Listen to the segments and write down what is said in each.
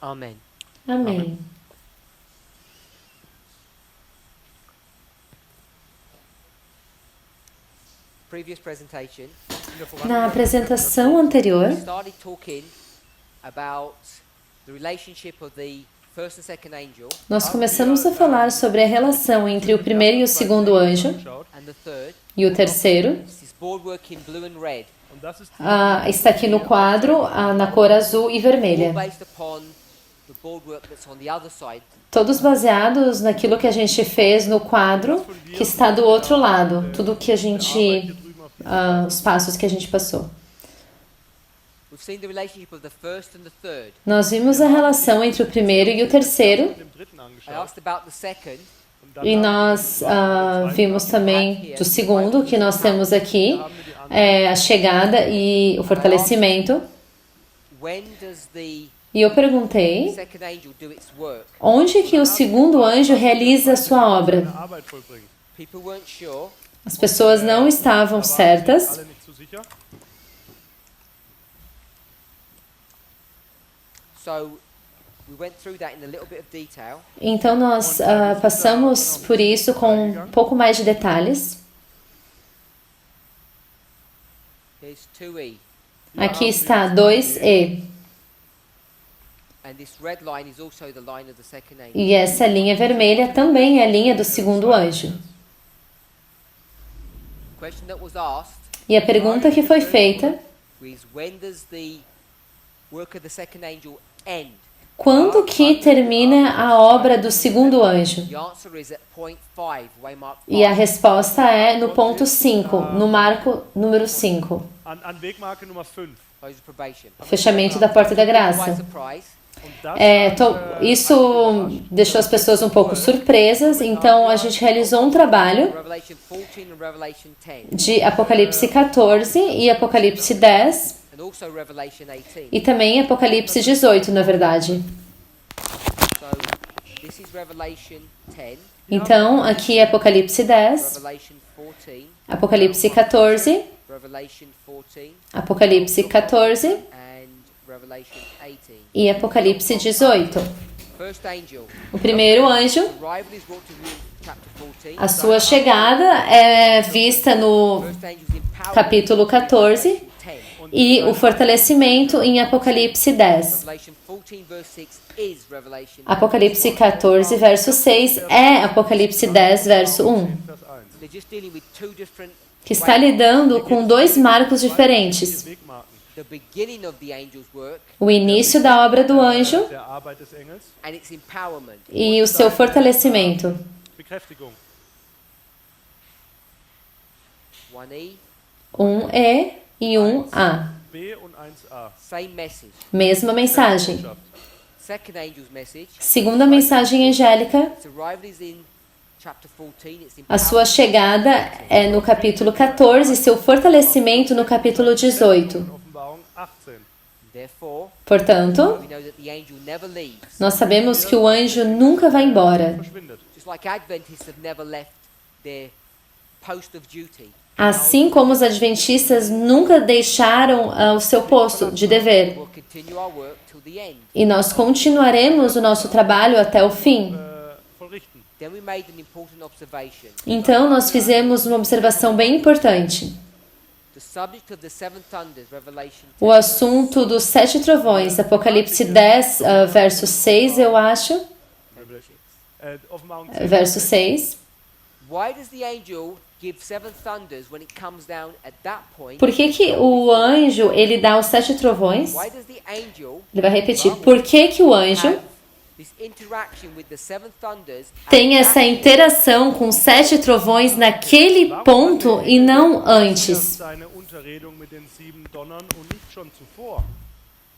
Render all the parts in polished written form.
Amen. Amém. Previous presentation, Na apresentação anterior, we started talking about the relationship of the first and second angel nós começamos a falar sobre a relação entre o primeiro e o segundo anjo and the third. e o terceiro. This boardwork in blue and red, Está aqui no quadro, na cor azul e all vermelha. based upon the boardwork that's on the other side. Todos baseados naquilo que a gente fez no quadro que está do outro lado. Tudo que a gente... os passos que a gente passou. We've seen the relationship of the first and the third. Nós vimos a relação entre o primeiro e o terceiro. I asked about the second. E nós vimos também do segundo, que nós temos aqui, a chegada e o fortalecimento. When does the E eu perguntei, second angel do its work? onde que o segundo anjo realiza a sua obra? People weren't sure. As pessoas não estavam certas. So we went through that in a little bit of detail. Então nós passamos por isso com um pouco mais de detalhes. Here's 2E. Aqui está 2E. And this red line is also the line of the second angel. E essa linha vermelha também é a linha do segundo anjo. The question that was asked E a pergunta que foi feita, is when does the work of the second angel end? quando que termina a obra do segundo anjo? The answer is at point 5, waymark 5. E a resposta é no ponto 5, no marco número 5, An Wegmarke Nummer 5. Close of probation. fechamento da porta da By graça. surprise. Isso deixou as pessoas um pouco surpresas, então a gente realizou um trabalho Revelation 14 and Revelation 10. de Apocalipse 14 e Apocalipse 10 And also Revelation 18. e também Apocalipse 18, na verdade. So this is Revelation 10, Então, aqui é Apocalipse 10, Revelation 14, Apocalipse 14, Revelation 14, Apocalipse 14 and Revelation 18. e Apocalipse 18. First angel. O primeiro anjo, Arrival is brought to view in chapter 14. a sua chegada é vista no First angel's empowerment. capítulo 14 10. e o fortalecimento em Apocalipse 10. Revelation 14 verse 6 is Revelation. Apocalipse 14, verso 6 é Apocalipse 10, verso 1, They're just dealing with two different que está lidando com dois marcos diferentes. the beginning of the angel's work O início da obra do anjo Der Arbeit des Engels. and its empowerment. e o seu fortalecimento. Bekräftigung. 1E, 1E e 1A. B und 1a. same message. Mesma mensagem. Botschaft. Second angel's message. Segunda mensagem angélica, Its arrival is in chapter 14. Its a sua chegada é no capítulo 14 e seu fortalecimento no capítulo 18. Offenbarung 18. Therefore, Portanto, we know that the angel never leaves. nós sabemos que o anjo nunca vai embora. Verschwindet. Just like Adventists have never left their post of duty. Assim como os adventistas nunca deixaram o seu posto de dever. We'll continue our work till the end. E nós continuaremos o nosso trabalho até o fim. Vollrichten. Then we made an important observation. Então, nós fizemos uma observação bem importante. The subject of the seven thunders, Revelation O assunto dos 7 trovões, Apocalipse 10, verso 6, eu acho. Offenbarung 10. Verso 6. Why does the angel give seven thunders when it comes down at that point? Por que que o anjo, ele dá os 7 trovões? Why does the angel Ele vai repetir. Por que que o anjo have this interaction with the seven thunders at tem essa that interação com 7 trovões naquele ponto e não antes? Seine Unterredung mit den 7 Donnern und nicht schon zuvor.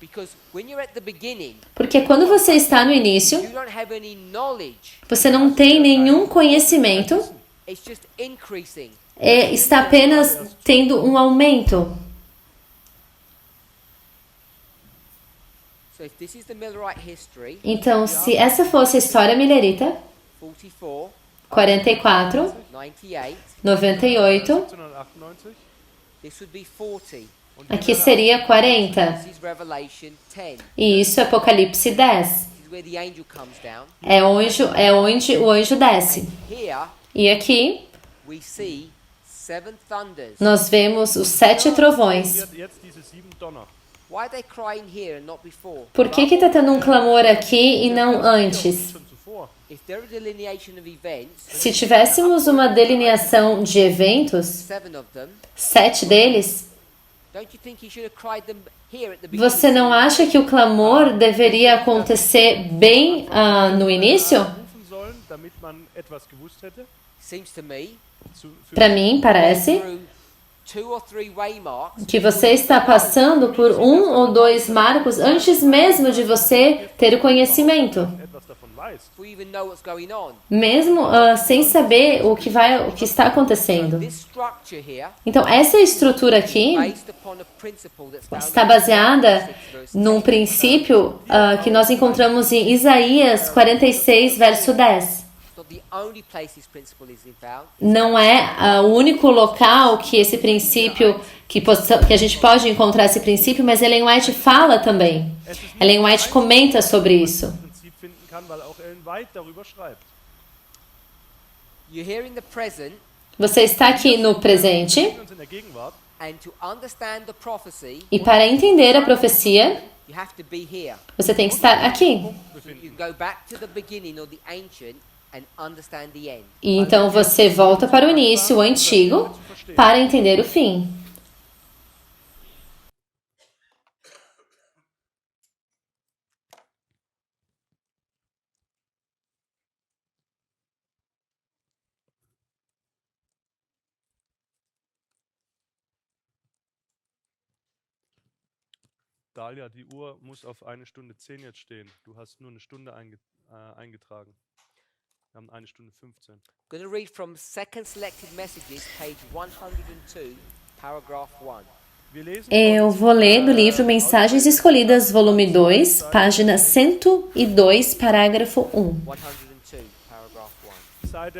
Because when you're at the beginning, Porque quando você está no início, you don't have any knowledge. você não tem nenhum conhecimento, It's just increasing. está apenas tendo um aumento. So if this is the Millerite history, Então, se essa fosse a história milerita, 44, 44, 98, 98, 1798. this would be 40. Aqui seria 40. This is Revelation 10. E isso é Apocalipse 10. This is where the angel comes down. É onde o anjo desce. Here E aqui we see 7 thunders. nós vemos os 7 trovões. Jetzt diese 7 Donner. Why are they crying here and not before? Por que está tendo um clamor aqui e não antes? Schon zuvor. If there is a delineation of events, Se tivéssemos uma delineação de eventos, 7 of them, 7 deles, don't you think he should have cried them here at the beginning? você não acha que o clamor deveria acontecer bem no início? Rufen sollen, damit man etwas gewusst hätte. Seems to me Para mim, parece through 2 or 3 waymarks que você está passando por 1 ou 2 marcos antes mesmo de você ter o conhecimento, Etwas davon weiß. before you even know what's going on. mesmo sem saber o que está acontecendo. This structure here Então, essa estrutura aqui based upon a principle that's found está in baseada 6 verse num 10. princípio que nós encontramos em Isaías 46, verso 10. It's not the only place this principle is found. Não é o único local que esse princípio, que a gente pode encontrar esse princípio, mas Ellen White fala também. Ellen White comenta sobre isso. Prinzip finden kann, weil auch Ellen White darüber schreibt. You're here in the present, Você está aqui no presente, Wir uns in der Gegenwart. and to understand the prophecy, e para entender a profecia, you have to be here. você tem que estar aqui. You go back to the beginning or the ancient and understand the end. E então você volta para o início, o antigo, para entender o fim. Dalia, die Uhr muss auf 1:10 jetzt stehen. Du hast nur eine Stunde eingetragen. Wir haben 1:15. I'm going to read from Second Selected Messages, page 102, paragraph 1. Wir lesen Eu vou ler do livro Mensagens Escolhidas, volume 2, página 102, parágrafo 1. 102, paragraph 1. Seite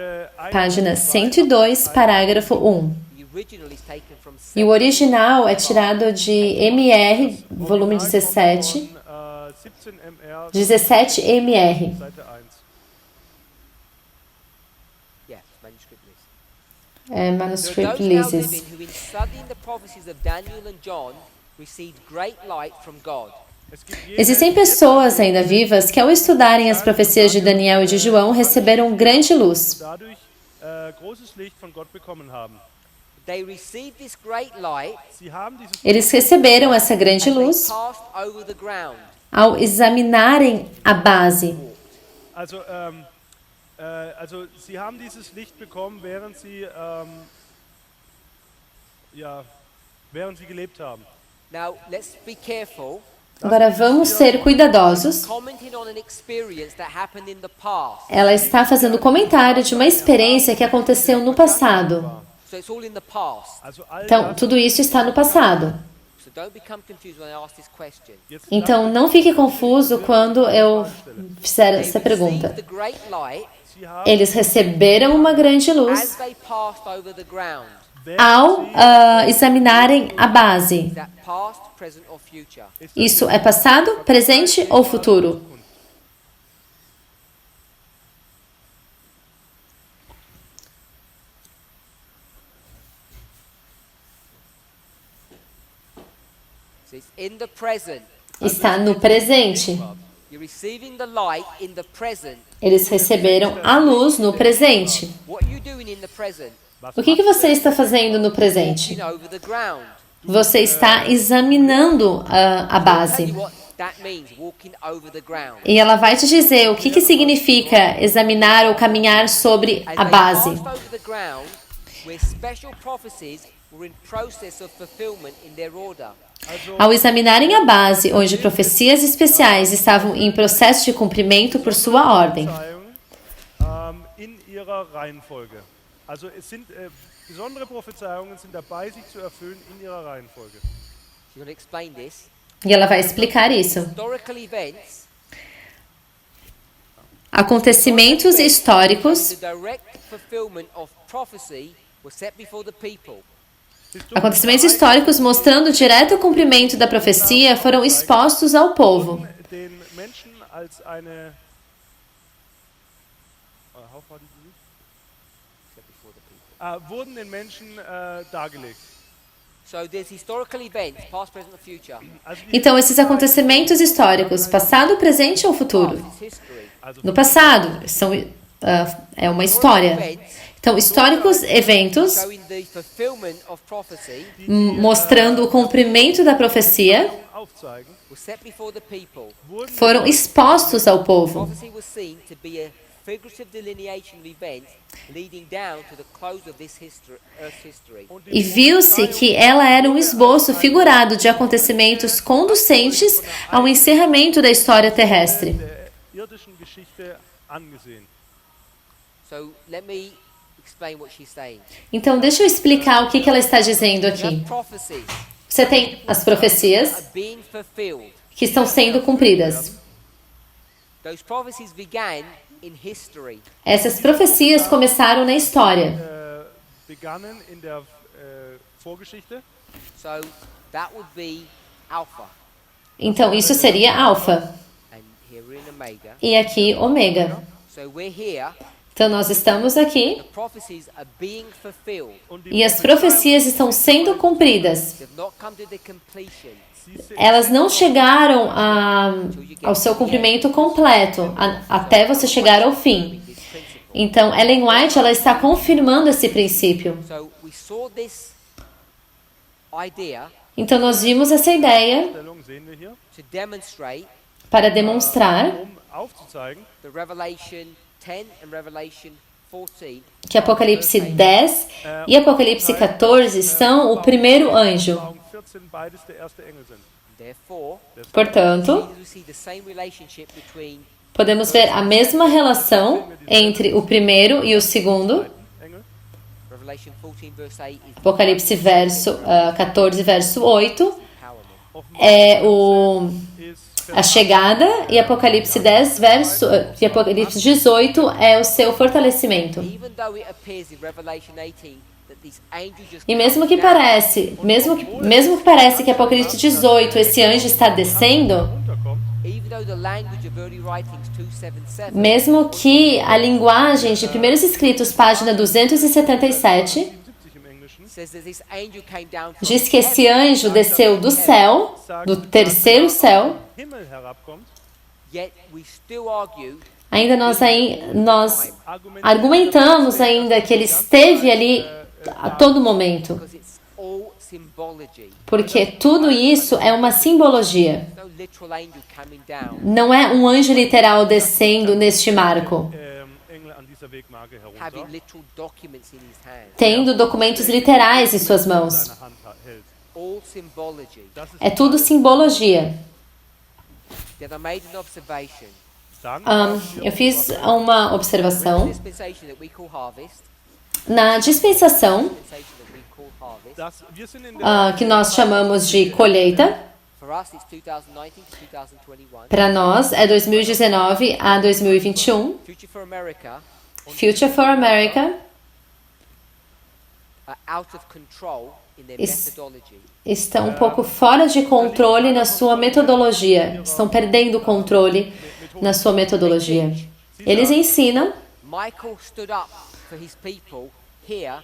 Página 102, 102, parágrafo 1. The original is taken from E o original é tirado de MR, volume 17, 17 MR, 17 MR. Seite 1. yeah, manuscript list. É, There are Manuscript those now Lists. living who, in studying the prophecies of Daniel and John, received great light from God. Es gibt Existem pessoas ainda vivas que, ao estudarem as profecias de Daniel e de João, receberam grande luz. dadurch großes Licht von Gott bekommen haben. They received this great light Sie haben dieses Eles receberam essa grande as they luz passed over the ground. ao examinarem a base. Also sie haben dieses Licht bekommen, während sie gelebt haben. Now, let's be careful. Agora vamos ser cuidadosos. Commenting on an experience that happened in the past. Ela está fazendo comentário de uma experiência que aconteceu no passado. So it's all in the past. Also all Então, das, tudo isso está no passado. So don't become confused when I ask this question. jetzt Então, não fique confuso quando eu fizer They essa pergunta. received the great light sie haben Eles receberam uma grande as luz they passed over the ground. ao examinarem a base. Is that past, present, or future? Isso é passado, presente ou futuro? So it's in the present. Está no presente. You're receiving the light in the present. Eles receberam a luz no presente. What are you doing in the present? O que você está fazendo no presente? Walking over the ground. Você está examinando a Tell base. you what that means, walking over the ground. E ela vai te dizer o que significa examinar ou caminhar sobre As a they base. passed over the ground, where special prophecies were in process of fulfillment in their order. Ao examinarem a base, onde profecias especiais estavam em processo de cumprimento por sua ordem. Prophezeiungen, in ihrer Reihenfolge. Also es sind besondere Prophezeiungen sind dabei, sich zu erfüllen in ihrer Reihenfolge. You're going to explain this. E ela vai explicar isso. Historical events, Acontecimentos históricos the direct fulfillment of prophecy, were set before the people. Acontecimentos históricos mostrando o direto cumprimento da profecia foram expostos ao povo. Den Menschen als eine how far did you read? Set before the people. Wurden den Menschen dargelegt. So there's historical events, past, present, and future. Also Então, esses acontecimentos históricos, passado, presente ou futuro? It's history. No passado, é uma história. Então, históricos eventos Showing the fulfillment of prophecy mostrando o cumprimento da profecia aufzeigen, was set before the people. wurden foram expostos ao povo. Prophecy was seen to be a figurative delineation of events leading down to the close of this Earth's history. E viu-se que ela era um esboço figurado de acontecimentos conducentes ao encerramento da história terrestre. der irdischen Geschichte angesehen. So let me explain what she's saying. Então, deixa eu explicar o que ela está dizendo You aqui. have prophecies Você tem as are profecias being fulfilled. que estão sendo cumpridas. Those prophecies began in history. Essas profecias começaram na história. Begannen in der Vorgeschichte. So that would be Alpha, Então, isso seria alfa. and here we're in Omega. E aqui, ômega. So we're here. Então, nós estamos aqui The prophecies are being fulfilled. e as profecias estão sendo cumpridas. They've not come to the completion. Elas não chegaram ao seu cumprimento completo, até você chegar ao fim. This principle. Então, Ellen White ela está confirmando esse princípio. So we saw this idea Então, nós vimos essa ideia Stellung sehen wir hier, to demonstrate para demonstrar aufzuzeigen, the Revelation 10 and Revelation 14 que Apocalipse 10 e Apocalipse 14 são o primeiro anjo. Augen 14 beides der erste Engel sind. Therefore, Portanto, we see the same relationship between podemos ver a mesma relação entre o primeiro e o segundo. Engel. Revelation 14 verse 8 is Apocalipse 14, verso 8 empowerment. é Ist a chegada e Apocalipse 10, e Apocalipse 18 é o seu fortalecimento. Even though it appears in Revelation 18 that these angels just E mesmo come que down, mesmo que parece que Apocalipse 18 esse anjo está descendo, runterkommt, even though the language of early writings 277 mesmo que a linguagem de primeiros escritos, página 277, 70 im Englischen, says that this angel came down from diz que esse anjo desceu do céu, do terceiro céu. Himmel herabkommt, yet we still argue Ainda nós argumentamos ainda que ele esteve ali a todo momento, because it's all symbology. porque tudo isso é uma simbologia. No literal angel coming down, Não é um anjo literal descendo neste marco, Engel an dieser Wegmarke herunter, having literal documents in his hand. tendo documentos literais em suas mãos. seine Hand hält. All symbology. Das ist É tudo simbologia. Then I made an observation. dann Eu fiz uma observação. Dispensation that we call harvest. Na dispensação, Dispensation that we call harvest. wir sind in der que nós chamamos de colheita, For us, it's 2019 to 2021. para nós é 2019 a 2021. Future for America Future for America are out of control in their Is- methodology. estão um pouco fora de controle na sua metodologia. Estão perdendo o controle na sua metodologia. Eles ensinam Michael stood up for his people here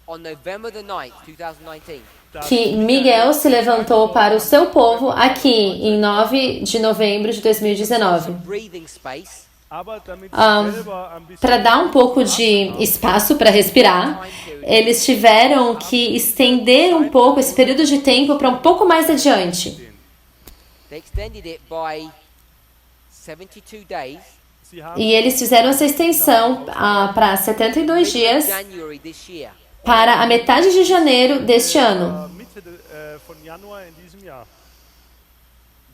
on November the 9th, 2019. que Miguel se levantou para o seu povo aqui em 9 de novembro de 2019. Breathing space. aber damit selber ein bisschen Para dar um pouco de espaço para respirar, eles tiveram que estender um pouco esse período de tempo para um pouco mais adiante. They extended it by 72 days sie haben E eles fizeram essa extensão para 72 dias January this year. para a metade de janeiro deste ano. Mitte von Januar in diesem Jahr.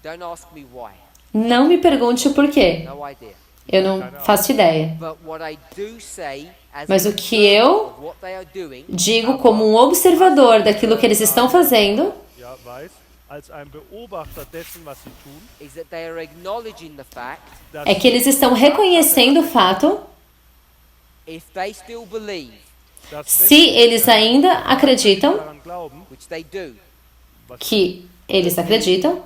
Don't ask me why. Não me pergunte o porquê. No idea. Eu não faço ideia. But what I do say as Mas an o que eu observer of what they are doing digo como um observador daquilo que eles estão fazendo Ja, weiß, als ein Beobachter dessen, was sie tun, is that they are acknowledging the fact é que eles estão reconhecendo o fato if they still believe Se eles ainda acreditam daran glauben, which they do, que eles acreditam,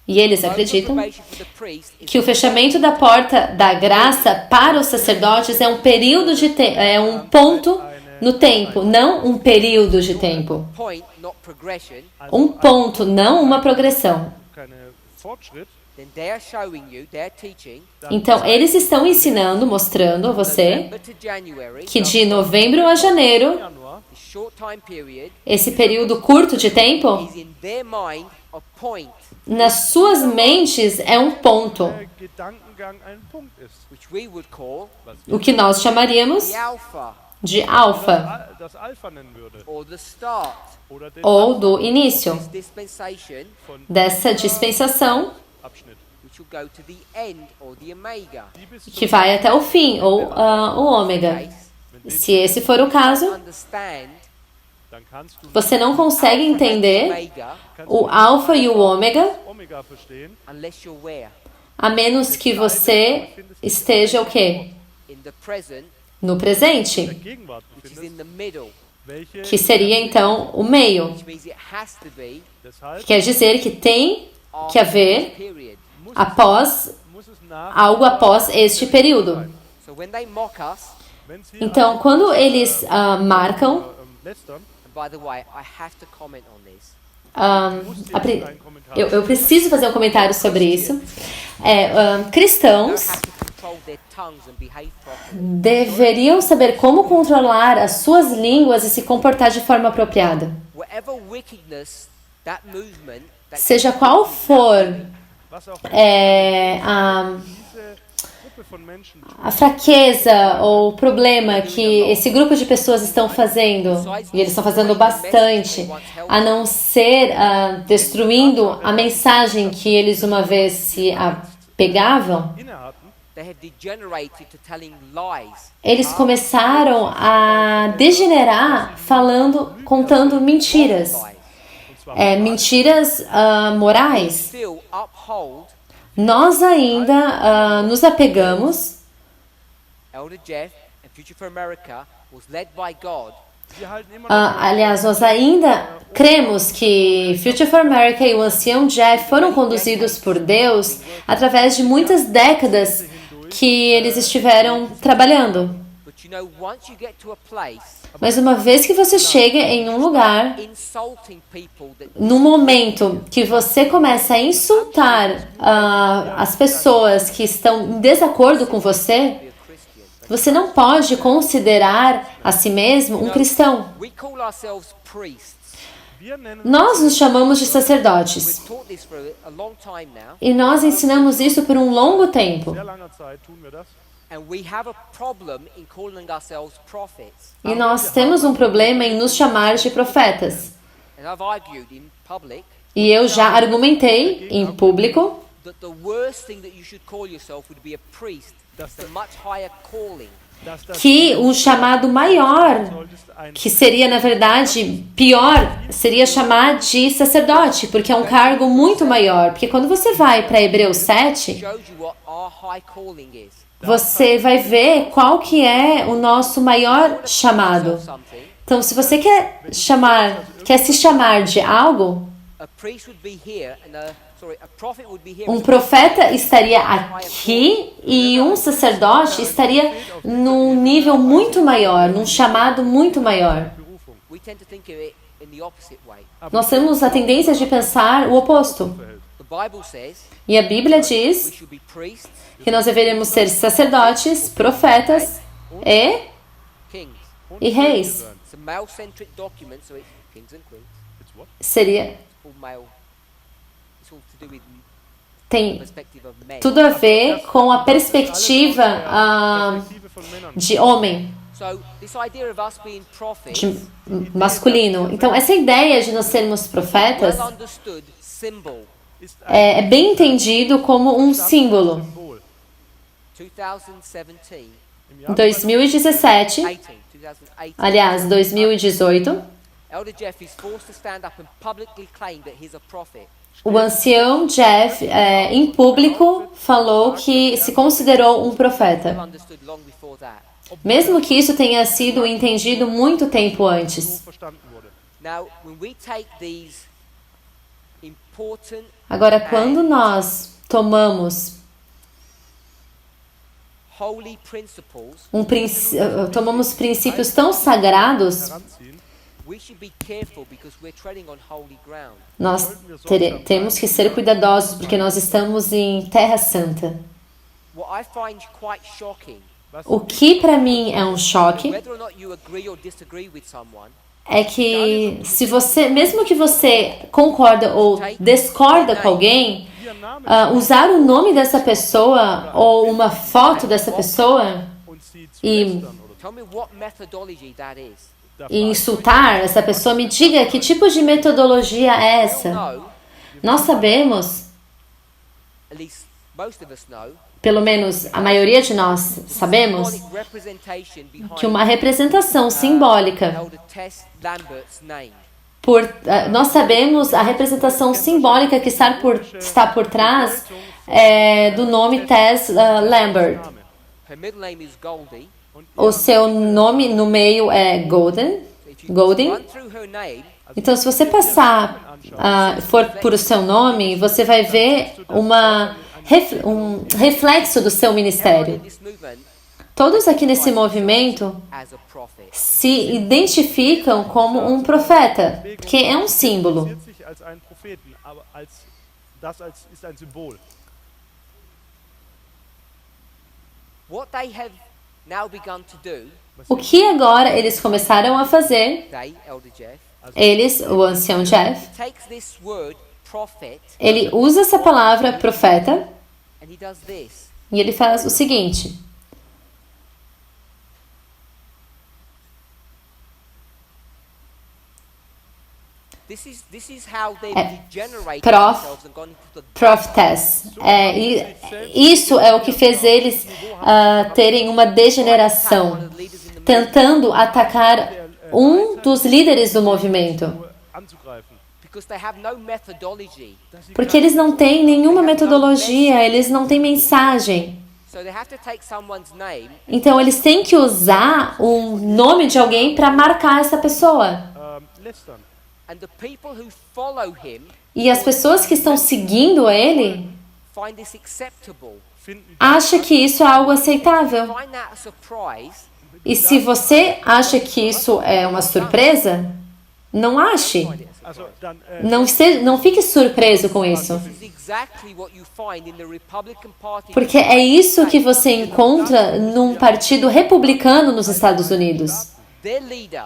e eles no acreditam, probation for the priest is que o fechamento da porta da graça para os sacerdotes é um período de tempo, é um ponto no tempo, não um período de tempo. point, not progression. Um ponto, não uma progressão. keine Fortschritt, Then they are showing you, they're teaching, Então, eles estão ensinando, mostrando a você November to January, que de novembro a janeiro, Januar, this short time period, esse período curto de tempo, is in their mind a point, nas suas mentes é um ponto, der Gedankengang ein Punkt ist. which we would call o que nós chamaríamos the alpha de alfa Das Alpha nennen würde. or the start Oder den ou do início of this dispensation, dessa dispensação Abschnitt. which will go to the end or the omega. Die bis que vai até o fim, ou o ômega. Case, Se esse for o caso, understand dann kannst du você não consegue entender omega o alfa e o ômega, Omega verstehen, unless you're where? a menos que você esteja o quê? In the present, No der presente, Gegenwart which is befindest, in the middle, welche que seria então o meio. which means it has to be deshalb Quer dizer que tem que after haver this period. após muss es nach algo após este período. So when they mock us, wenn sie Então, quando eles marcam, lästern, and by the way, I have to comment on this. eu preciso fazer um comentário sobre isso. They Cristãos don't have to control their tongues and behave properly. deveriam saber como controlar as suas línguas e se comportar de forma apropriada. Whatever wickedness that movement, that Seja qual for was auch É, diese Gruppe von Menschen tut, a fraqueza ou o problema que esse grupo de pessoas estão fazendo, e eles estão fazendo bastante, a não ser destruindo a mensagem que eles uma vez se apegavam, innehatten, they have degenerated to telling lies. eles começaram a degenerar contando mentiras. und zwar Mentiras morais. Still uphold Nós ainda nos apegamos. Elder Jeff and Future for America was led by God. wir halten immer noch Aliás, nós ainda cremos que Future for America e o ancião Jeff foram conduzidos por Deus através de muitas décadas que eles estiveram trabalhando. But you know, once you get to a place Mas uma vez que você chega em um lugar, insulting people that no momento que você começa a insultar as pessoas que estão em desacordo com você, be a Christian. você não pode considerar a si mesmo um cristão. We call ourselves priests. wir nennen Nós nos chamamos de sacerdotes. We've taught this for a long time now, E nós ensinamos isso por um longo tempo. sehr langer Zeit tun wir das. and we have a problem in calling ourselves prophets. E nós temos um problema em nos chamar de profetas. And I've argued in public E eu já argumentei em público that the worst thing that you should call yourself would be a priest. That's a much higher calling. Dass das que um chamado maior, solltest ein que seria na verdade pior, seria chamar de sacerdote, porque é um cargo muito maior. Porque quando você vai para Hebreus 7, Shows you what our high calling is. você vai ver qual que é o nosso maior chamado. Something. Então, se você quer se chamar de algo, A priest would be here, and a prophet would be here. um profeta estaria aqui e um sacerdote estaria num nível muito maior, num chamado muito maior. Berufung We tend to think of it in the opposite way. Nós temos a tendência de pensar o oposto. verhält. The Bible says E a Bíblia we diz should be priests, que nós deveríamos ser sacerdotes, profetas kings. e reis. It's a male-centric document, so it's kings and queens. It's what? Seria, All male. It's all to do with tem perspective of men. tudo a ver com a perspectiva Perspektive von Männern. de homem, So this idea of us being prophets, de masculino. Então, essa ideia de nós sermos profetas well understood symbol. Ist ein é bem entendido como um símbolo. Symbol. 2017, Im Em Jahr 2017, 2018, aliás, 2018, Elder Jeff is forced to stand up and publicly claim that he's a prophet. o ancião Jeff, em público, falou que se considerou um profeta, understood long before that. mesmo que isso tenha sido entendido muito tempo antes. verstanden wurde. Now, when we take these important Agora, quando nós tomamos holy principles, tomamos princípios tão sagrados, Heranziehen, we should be careful because we're treading on holy ground. nós temos que ser cuidadosos, porque nós estamos em terra santa. What I find quite shocking, O que para mim é um choque whether or not you agree or disagree with someone, é que se você, mesmo que você concorda ou discorda com alguém, Ihr Name usar o nome dessa pessoa ou uma foto dessa pessoa und sie zu e, lästern oder tell me what methodology that is. e insultar essa pessoa, me diga que tipo de metodologia é We all essa. know, Nós sabemos, at least most of us know, pelo menos a maioria de nós sabemos, symbolic representation behind que uma representação simbólica Elder Tess Lambert's name. nós sabemos a representação simbólica que está por trás do nome Tess Lambert. Name. Her middle name is Goldie. O seu nome no meio é Golden. If you Golden. run through her name, Então, se você passar, for por o seu nome, você vai ver um reflexo do seu everyone in ministério. this movement Todos aqui nesse movimento as a prophet. se identificam como um profeta, que é um símbolo. Identifiziert sich als einen Propheten, aber ist ein Symbol. What they have now begun to do, O que agora eles começaram a fazer, Elder Jeff, eles, o ancião Jeff, takes this word prophet ele usa essa palavra profeta and he does this. e ele faz o seguinte. This is how they've degenerated prof- themselves and gone into the Prophetess. Isso é o que fez eles terem uma degeneração, tentando atacar um dos líderes do movimento, Anzugreifen. because they have no methodology. porque eles não têm nenhuma metodologia, eles não têm mensagem. So they have to take someone's name Então eles têm que usar o nome de alguém para marcar essa pessoa. Lästern. and the people who follow him E as pessoas que estão seguindo ele find this acceptable. Finden acham que isso é algo aceitável. Find that a surprise. E se você acha que isso é uma surpresa, não ache. also dann Não fique surpreso com isso. This is exactly what you find in the Republican Party. Porque é isso que você encontra num partido republicano nos Estados Unidos. Their leader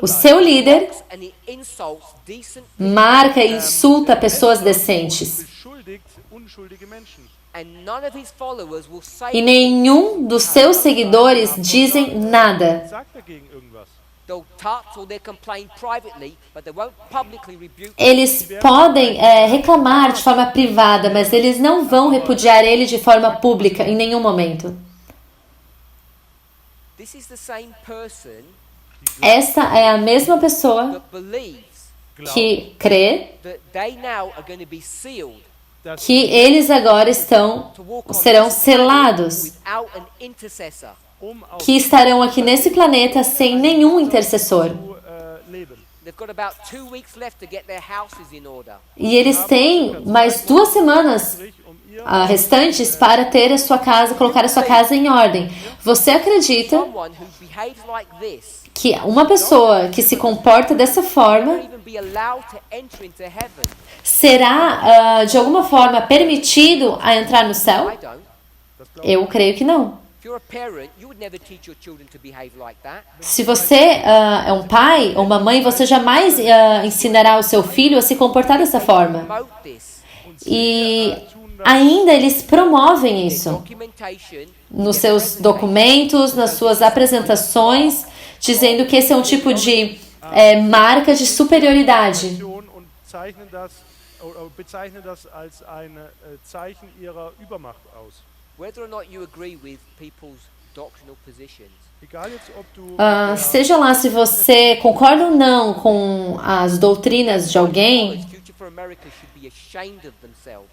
O seu líder and he insults decent marca e insulta pessoas decentes. beschuldigt unschuldige Menschen. and none of his followers will say E nenhum dos seus seguidores dizem nada. Sagt dagegen irgendwas. they'll touch or they'll complain privately, but they won't publicly rebuke him. Eles podem reclamar de forma privada, mas eles não vão repudiar ele de forma pública em nenhum momento. This is the same person Esta é a mesma pessoa that believes que crê that they now are going to be sealed que eles agora to walk on serão this selados, without an intercessor. Auf que estarão aqui nesse planeta sem nenhum intercessor. zu leben. They've got about 2 weeks left to get their houses in order. E eles têm mais 2 semanas restantes para ter a sua casa, colocar a sua casa em ordem. Você acredita Someone who behaves like this que uma pessoa que se comporta dessa forma won't even be allowed to enter into heaven? será de alguma forma permitido a entrar no céu? I don't. Eu creio que não. If you're a parent, you would never teach your children to behave like that. Se você é um pai ou uma mãe, você jamais ensinará o seu filho a se comportar dessa forma. Promote this. E ainda eles promovem isso Documentation nos seus documentos, nas suas apresentações, dizendo que esse é um tipo de marca de superioridade. Und bezeichnen das als ein Zeichen ihrer Übermacht aus. whether or not you agree with people's doctrinal positions. Egal jetzt, ob du Seja lá se você concorda ou não com as doutrinas de alguém, Future for America should be ashamed of themselves.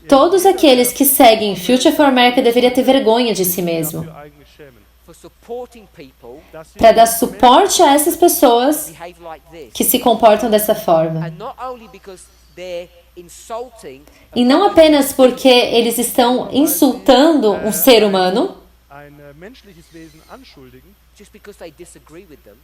Todos aqueles que seguem Future for America deveriam ter vergonha de si mesmo, dafür eigentlich schämen. For supporting people Dass sie para dar suporte a essas pessoas behave like this. que se comportam dessa forma. And not only because they're insulting E não apenas porque eles estão insultando um ser humano, ein menschliches Wesen anschuldigen, just because they disagree with them.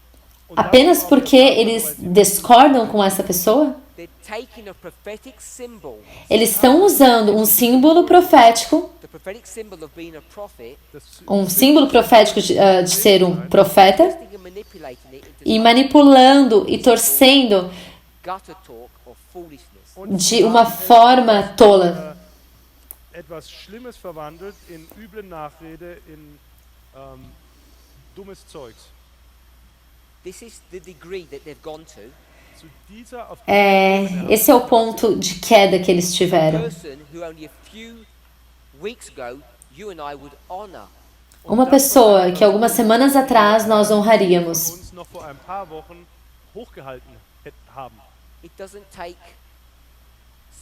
und apenas dafür auch porque der Tatsache, eles weil sie discordam com essa pessoa, They're taking a prophetic symbol, eles estão usando um símbolo profético, the prophetic symbol of being a prophet, das um símbolo profético de ser um profeta, twisting and manipulating it into e manipulando e torcendo gutter talk or foolishness. de uma forma tola. etwas Schlimmes verwandelt in üble Nachrede, in dummes Zeugs. This is the degree that they've gone to. Zu dieser auf Esse é o ponto de queda que eles tiveram. Person who only a few weeks ago you and I would honor. Uma pessoa que algumas semanas atrás nós honraríamos. uns noch vor ein paar Wochen hochgehalten haben. It doesn't take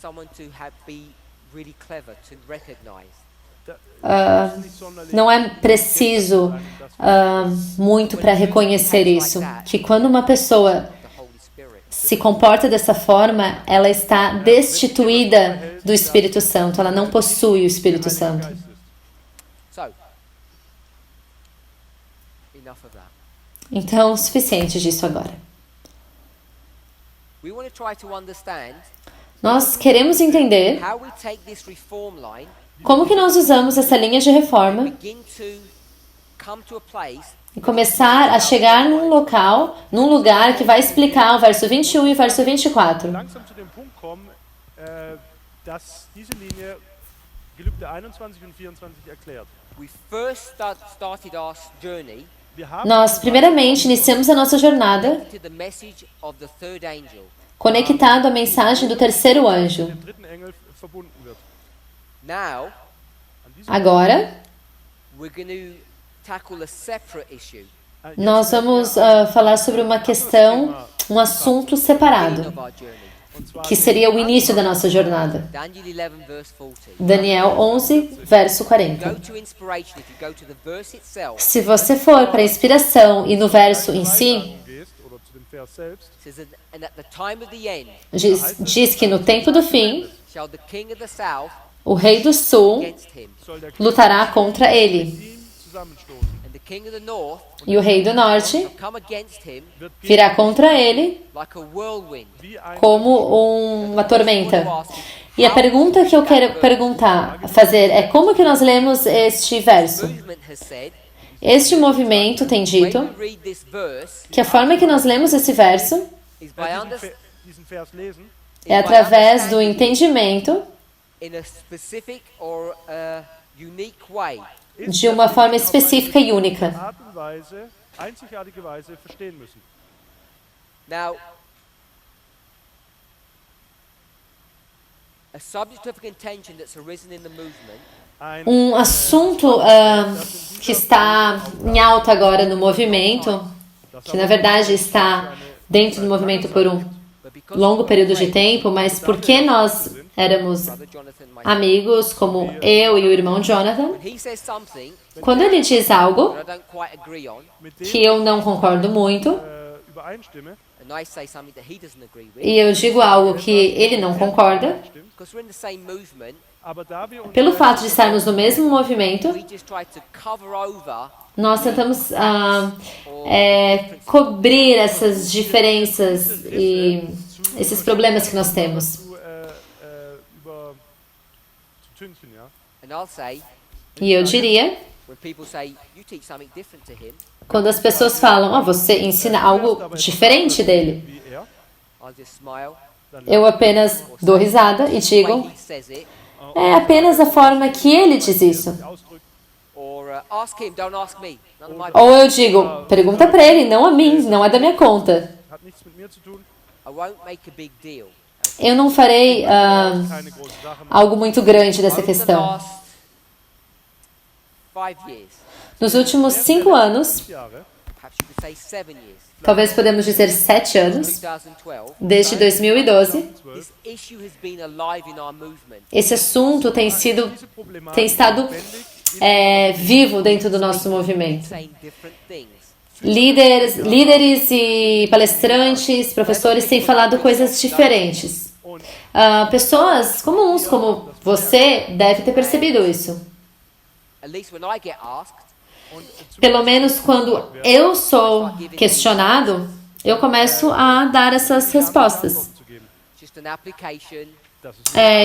someone to be really clever to recognize. Das ist nicht sonderlich Não é preciso muito para reconhecer isso, que quando uma pessoa The Holy Spirit. se comporta dessa forma, ela está destituída do Espírito Santo, ela não possui o Espírito Santo. Geist ist. So, enough of that. Então, o suficiente disso agora. We want to try to understand Nós queremos entender how we take this reform line, como que nós usamos essa linha de reforma begin to come to a place e começar a chegar num lugar que vai explicar o verso 21 e o verso 24. Langsam zu dem Punkt kommen, dass diese Linie Gelübde 21 und 24 erklärt. we first started our journey Wir haben Nós, primeiramente, iniciamos a nossa jornada to the message of the third angel. conectado à mensagem do terceiro anjo. dem dritten Engel verbunden wird. Now, An diesem Agora, we're going to tackle a separate issue, nós vamos falar sobre uma questão, um assunto beginning separado, of our journey. und zwar que seria o início da nossa jornada. Daniel 11, verse 40. Daniel 11, verso Go 40. to inspiration, if you go to the verse itself, Se você for para a inspiração e no verso em si, gehst oder zu dem Vers selbst, it says, and at the time of the end diz que no tempo do fim, shall the king of the south o rei do sul against him, soll der lutará contra ele, ihm zusammenstoßen. and the king of the north e o rei do norte shall come against him Wird virá contra ele like a whirlwind. wie ein como uma tormenta. E a pergunta que eu quero fazer é como que nós lemos este verso? Movement has said, Este movimento tem dito when we read this verse, que a forma que nós lemos esse verso is by diesen Vers lesen, é através do entendimento in a specific or a unique way. de uma forma específica e única. Art und Weise, einzigartige Weise verstehen müssen. Now, a subject of contention that's arisen in the movement Um assunto que está em alta agora no movimento, que na verdade está dentro do movimento por um but because longo período de tempo, mas porque nós éramos Brother Jonathan, myself, amigos, como eu e o irmão Jonathan, when he says something quando ele diz algo that I don't quite agree on, Mit dem que eu não concordo muito, übereinstimme, and I say something that he doesn't agree with, e eu digo algo que ele não concorda, because we're in the same movement, aber da wir uns pelo fato de estarmos no mesmo movimento, we just try to cover over nós tentamos cobrir essas diferenças e esses problemas que nós temos. zu tünchen, ja. and I'll say, E eu diria, when people say, you teach something different to him, quando as pessoas falam, você ensina algo diferente dele, Wie er, I'll just smile, eu apenas dou risada e the way digo, he says it, é apenas a forma que ele diz isso. ausdrückt, or ask him, don't ask me, none of my Ou eu digo, pergunta pra ele, não a mim, não é da minha conta. hat nichts mit mir zu tun, I won't make a big deal. Eu não farei keine große Sache. algo muito grande dessa Over the questão. last 5 years, Nos últimos 5 anos, 5 Jahre perhaps you could say 7 years. Talvez podemos dizer 7 anos, 2012, desde 2012. this issue has been alive in our movement. Esse assunto tem estado vivo dentro do nosso movimento. Saying different things. Líderes e palestrantes, professores têm falado coisas diferentes. Pessoas comuns como você deve ter percebido isso. At least when I get asked, Pelo menos quando eu sou questionado, eu começo a dar essas respostas. just an application,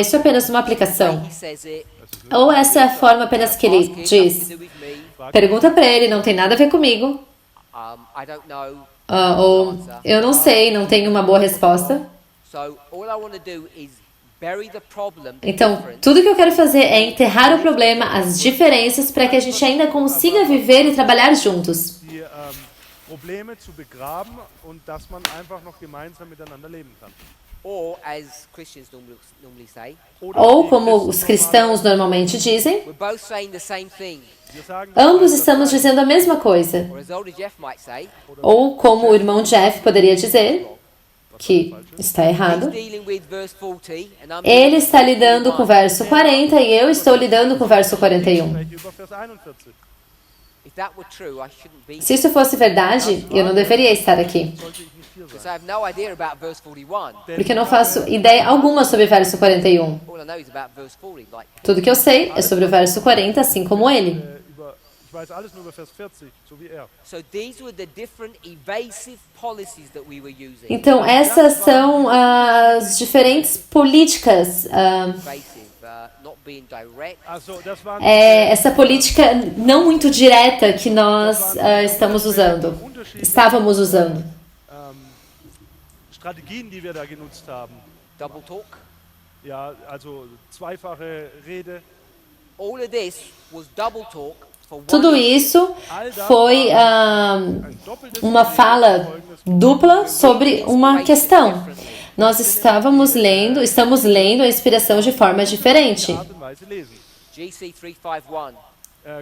Isso é apenas uma aplicação. he says it, Ou essa é a forma apenas que ele nothing diz. to do with me. Pergunta pra ele, não tem nada a ver comigo. I don't know. Ou eu não sei, não tenho uma boa resposta. So all I want to do is bury the problem, the Então, difference, tudo que eu quero fazer é enterrar o problema, as diferenças, para que a gente ainda consiga viver e trabalhar juntos. die Probleme zu begraben und dass man einfach noch gemeinsam miteinander leben kann. or as Christians normally say, Ou, como os cristãos normalmente dizem, we're both saying the same thing. Wir sagen, ambos estamos dizendo a mesma coisa. Or as Elder Jeff might say, Ou, como o irmão Jeff poderia dizer, que está errado, he's dealing with verse 40 and I'm ele está lidando com o verso 40 e eu estou lidando com o verso 41. spreche über Vers 41. If that were true, I shouldn't be Se isso fosse verdade, eu não deveria estar aqui, Sollte ich nicht hier sein. because I have no idea about verse 41. porque eu não faço ideia alguma sobre o verso 41. All I know is about verse 40. Like, Tudo que eu sei é sobre o verso 40, assim como ele. Ich weiß alles nur über Vers 40, so wie er. so these were the different evasive policies that we were using. Então, essas são as diferentes políticas, Evasive, not being direct. Also, das waren essa política não muito direta que nós estávamos usando. Strategien, die wir da genutzt haben. Double talk. Ja, also zweifache Rede. All of this was double talk for one Tudo issue. isso foi uma fala dupla sobre uma questão. Nós estamos lendo a inspiração de forma diferente. Art und Weise lesen. GC 351,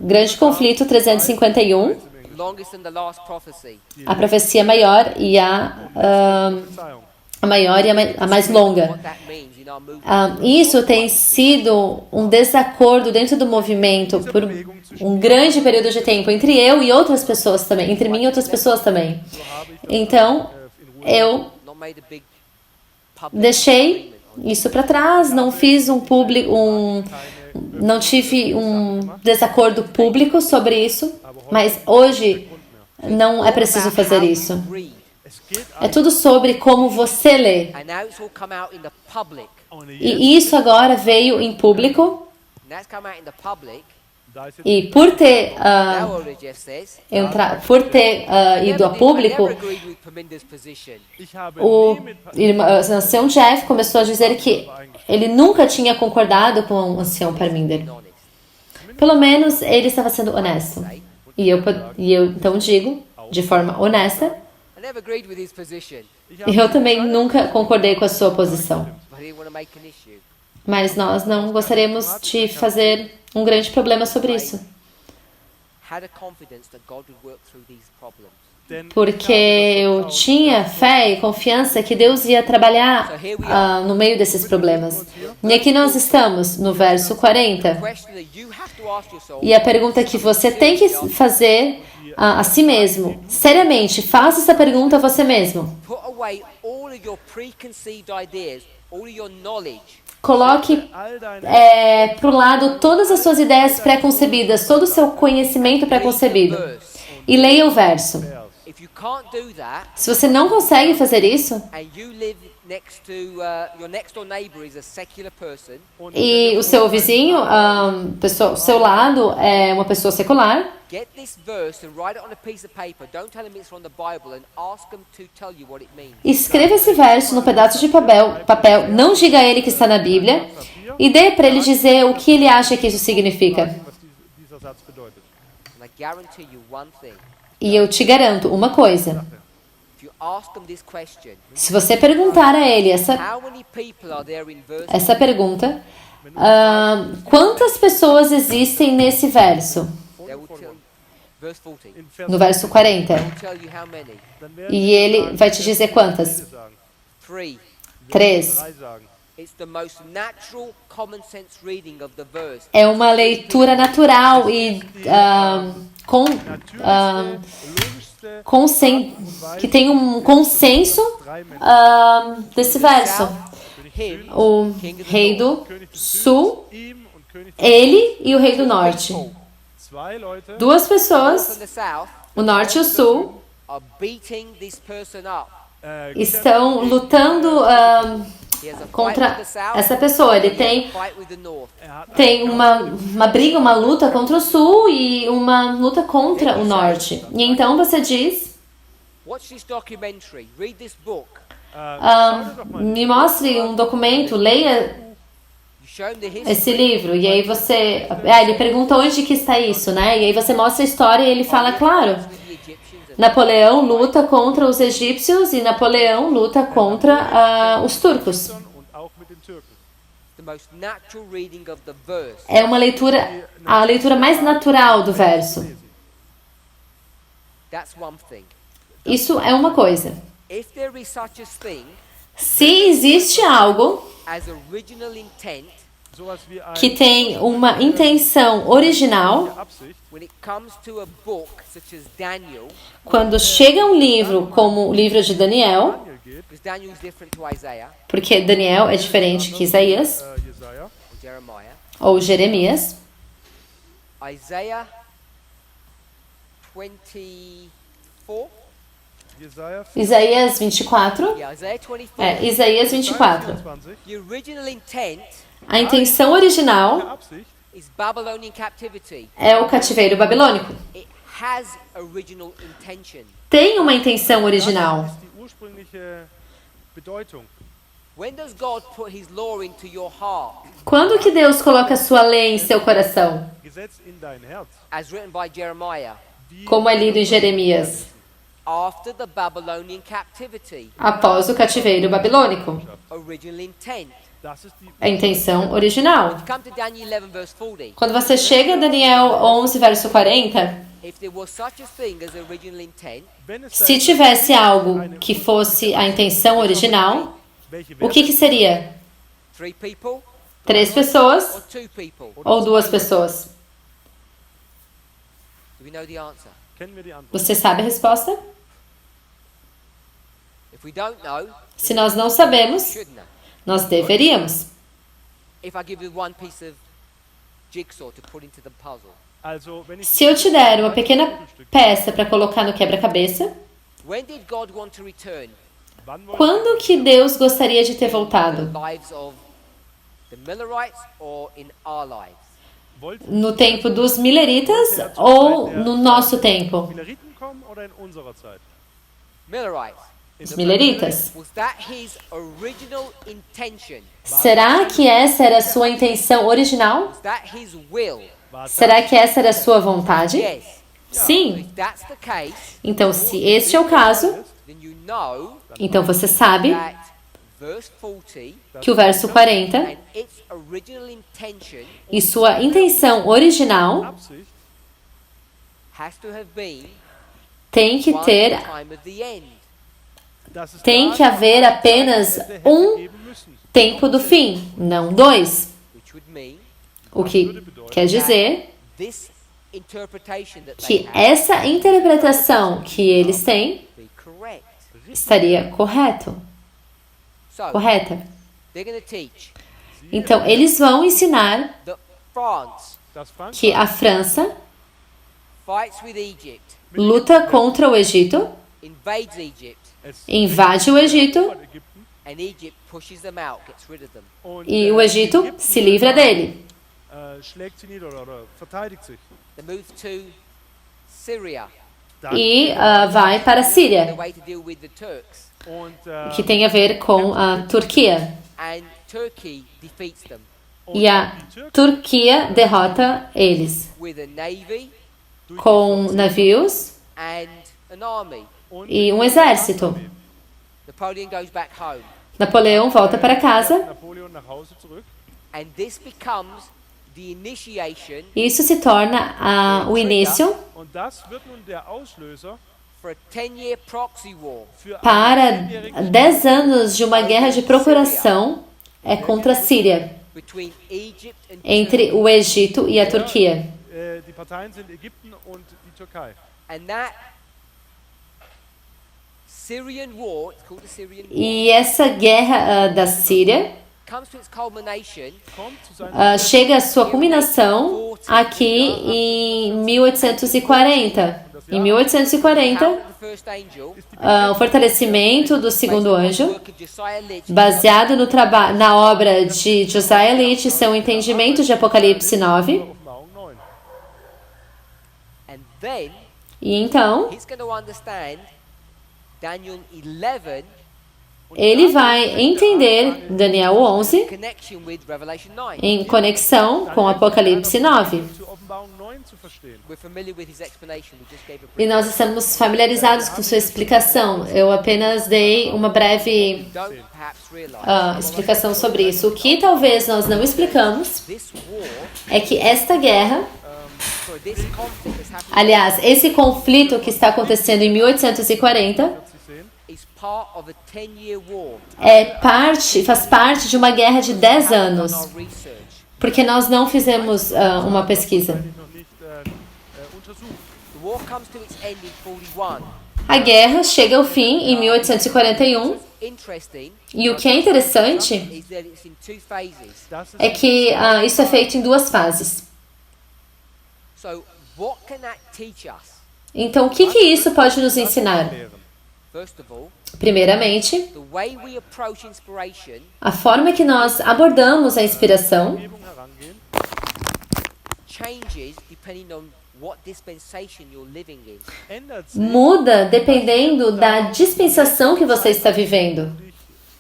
Grande Conflito 351, longest and the last prophecy. a profecia maior e Verzeihung. a maior e a mais longa. What that means in our movement. Isso tem sido um desacordo dentro do movimento por um grande período de tempo entre eu e outras pessoas também, entre mim e outras pessoas também. Então, eu Not made a big public deixei isso para trás, não fiz não tive um desacordo público sobre isso, mas hoje não é preciso fazer isso. read. Es geht É tudo sobre como você lê. And now it's all come out in the public. E isso agora veio em público, And that's come out in the public. da ist jetzt e por ter Now Elder Jeff says, ido a público, I never agreed with Paminder's position. ich habe o nie mit ancião Jeff começou a dizer que ele nunca tinha concordado com o ancião Parminder. Honest. Pelo menos ele estava sendo honesto. E eu então digo, de forma honesta, I never agreed with his position, eu também nunca concordei com a sua posição. but I didn't want to make an issue. Mas nós não gostaríamos de fazer um grande problema sobre isso. Had a confidence that God would work through these problems. denn Porque eu tinha fé e confiança que Deus ia trabalhar no meio desses problemas. E aqui nós estamos, no verso 40. Question that you have to ask yourself, E a pergunta que você tem que fazer a si mesmo, seriamente, faça essa pergunta a você mesmo. put away all of your preconceived ideas, all of your knowledge. Coloque all deine para o lado todas as suas ideias pré-concebidas, todo o seu conhecimento pré-concebido. E leia o verso. If you can't do that, Se você não consegue fazer isso, and you live next to your next door neighbor is a secular person, e o seu vizinho, o seu lado é uma pessoa secular, get this verse and write it on a piece of paper. Don't tell him it's from the Bible and ask him to tell you what it means. escreva esse verso no pedaço de papel, não diga a ele que está na Bíblia, e dê para ele dizer o que ele acha que isso significa. was dieser Satz bedeutet. And I guarantee you one thing. E eu te garanto uma coisa, If you ask him this question, se você perguntar a ele how many people are there in verse? essa pergunta, quantas pessoas existem nesse verso? They will tell you. Verse 40. in Vers no verso 40. I'll tell you how many. dann werden E sie ele sagen, vai te dizer quantas? viele sagen. 3. Três. Drei sagen. It's the most natural, common sense reading of the verse. É uma leitura natural e Logischste que tem um consenso desse verso. Him, O rei do König des sul, Südens, ihm und König des ele e o rei do norte. Zwei Leute, Duas from pessoas, the south, o norte e o sul, are beating this person up. estão lutando He has a fight with contra the south. essa pessoa. Ele He has a tem fight with the north. tem uma briga, uma luta contra o sul e uma luta contra o norte. E então você diz, Watch this documentary. Read this book. me mostre um documento, leia You show him the history. esse livro. E aí você... ele pergunta onde que está isso, né? E aí você mostra a história e ele fala, claro, With the Egyptians and Napoleão luta contra os egípcios e Napoleão luta contra os turcos. und auch mit den Türken. the most natural reading of the verse. É uma leitura, a leitura mais natural do verso. That's one thing. Isso é uma coisa. If there is such a thing Se existe algo as original intent, Sowas wie que tem uma intenção original, Absicht, when it comes to a book such as Daniel, quando chega um livro como o livro de Daniel, Daniel geht, because Daniel is different to Isaiah porque Daniel é diferente que Isaías Jesaja, or Jeremiah. ou Jeremias, Isaiah 24. Jesaja Isaías 24, Yeah, Isaiah 24. Isaías 24. 24, The original intent A intenção original die Absicht is Babylonian captivity. é o cativeiro babilônico. It has original intention. Tem uma intenção original. ist die ursprüngliche Bedeutung. When does God put his law into your heart, Quando que Deus coloca a sua lei em seu coração? Gesetz in dein Herz. as written by Jeremiah, Wie Como é lido em Jeremias, after the Babylonian captivity? após o cativeiro babilônico. Original intent. das ist die A intenção original. Come to Daniel 11 verse 40. Quando você chega a Daniel 11, verso 40, If there was such a thing as original intent, wenn es se tivesse algo que fosse a intenção original, welche o que seria? 3 people 3 pessoas or 2 people? ou 2 pessoas? Do we know the answer? kennen wir die Antwort. Você sabe a resposta? If we don't know, Se nós não sabemos, we should know. nós deveríamos. If I give you one piece of jigsaw to put into the puzzle, Also, wenn ich Se eu te der uma pequena peça para colocar no quebra-cabeça, when did God want to return wann wollen quando que Deus gostaria de ter the voltado? lives of the Millerites or in our lives? wollte No tempo dos mileritas ou no nosso tempo? Milleriten kommen oder in unserer Zeit? Millerites. Os mileritas. Was that his original intention? Será que essa era a sua intenção original? Was that his will? War das Será que essa era a sua vontade? Yes. Sim. If that's the case, Então, se este é o caso, then you know então você sabe that verse 40 que o verso 40 and its original intention e sua intenção original Absicht, has to have been tem que one ter, time at the end. dass es tem da que haver apenas hätte um geben müssen. tempo do fim, não 2. Which would mean O que quer dizer this interpretation that que they have essa interpretação que eles têm be correct. estaria correta. So they're going to teach Então, eles vão ensinar that France Das Frankreich que a França fights with Egypt, luta contra o Egito, invades Egypt, es invade o Egito von Ägypten and Egypt pushes them out, gets rid of them. und e o Egito Ägypten, se livra dele. Schlägt sie nieder oder verteidigt sich. They move to Syria, Dann E vai para a the Síria, way to deal with the Turks, und, que tem a ver com a Turquia. and Turkey defeats them E a Turquia derrota eles with a navy com navios and an army. und e um exército. Napoleon goes back home, Napoleão volta para casa Napoleon nach Hause zurück. and this becomes the initiation Isso se torna o início Und das wird nun der Auslöser for a 10-year proxy war für para einen 10-jährigen 10 anos de uma guerra de procuração contra a Síria, between Egypt and entre Turkey. o Egito e a Turquia. Die Parteien sind Ägypten und die Türkei. And that Syrian war, it's called the Syrian war, E essa guerra da Síria comes to its culmination Kommt zu seiner chega à sua culminação aqui em 1840. Em 1840, out of the first angel, o fortalecimento do segundo anjo, work of Josiah Litch, baseado na obra de Josiah Litch, seu entendimento de Apocalipse 9. Offenbarung 9. and then E então, he's going to understand Daniel 11 ele vai entender Daniel 11 connection with Revelation 9. em conexão com Apocalipse 9. Zu Offenbarung 9 zu verstehen. We're familiar with his explanation. We just gave a E nós estamos familiarizados com sua explicação. Eu apenas dei uma breve don't perhaps realize explicação sobre isso. O que talvez nós não explicamos this war, é que esta guerra, sorry, this conflict that's happening aliás, esse conflito que está acontecendo em 1840, Sie sehen, is part of a 10-year war. faz parte de uma guerra de 10 Done anos, our research. porque nós não fizemos uma pesquisa. noch nicht untersucht. The war comes to its end in 41. A guerra chega ao fim em 1841, Interesting e o que é interessante is that it's in two phases. Das ist é que isso é feito em duas fases. So what can that teach us? Então, o que isso pode nos ensinar? lehren. First of all, Primeiramente, the way we approach inspiration a forma que nós abordamos a inspiração Umgebung herangehen, changes depending on what dispensation you're living in. ändert sich, muda dependendo da dispensação que você está vivendo. wo du dich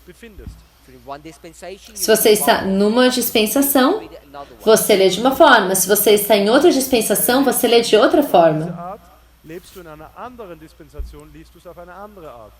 befindest. If you're in one dispensation, Se você está numa dispensação, read it another way. você lê de uma forma. Se você está em outra dispensação, você lê de outra forma. Art, lebst du in einer anderen Dispensation, liest du es auf eine andere Art.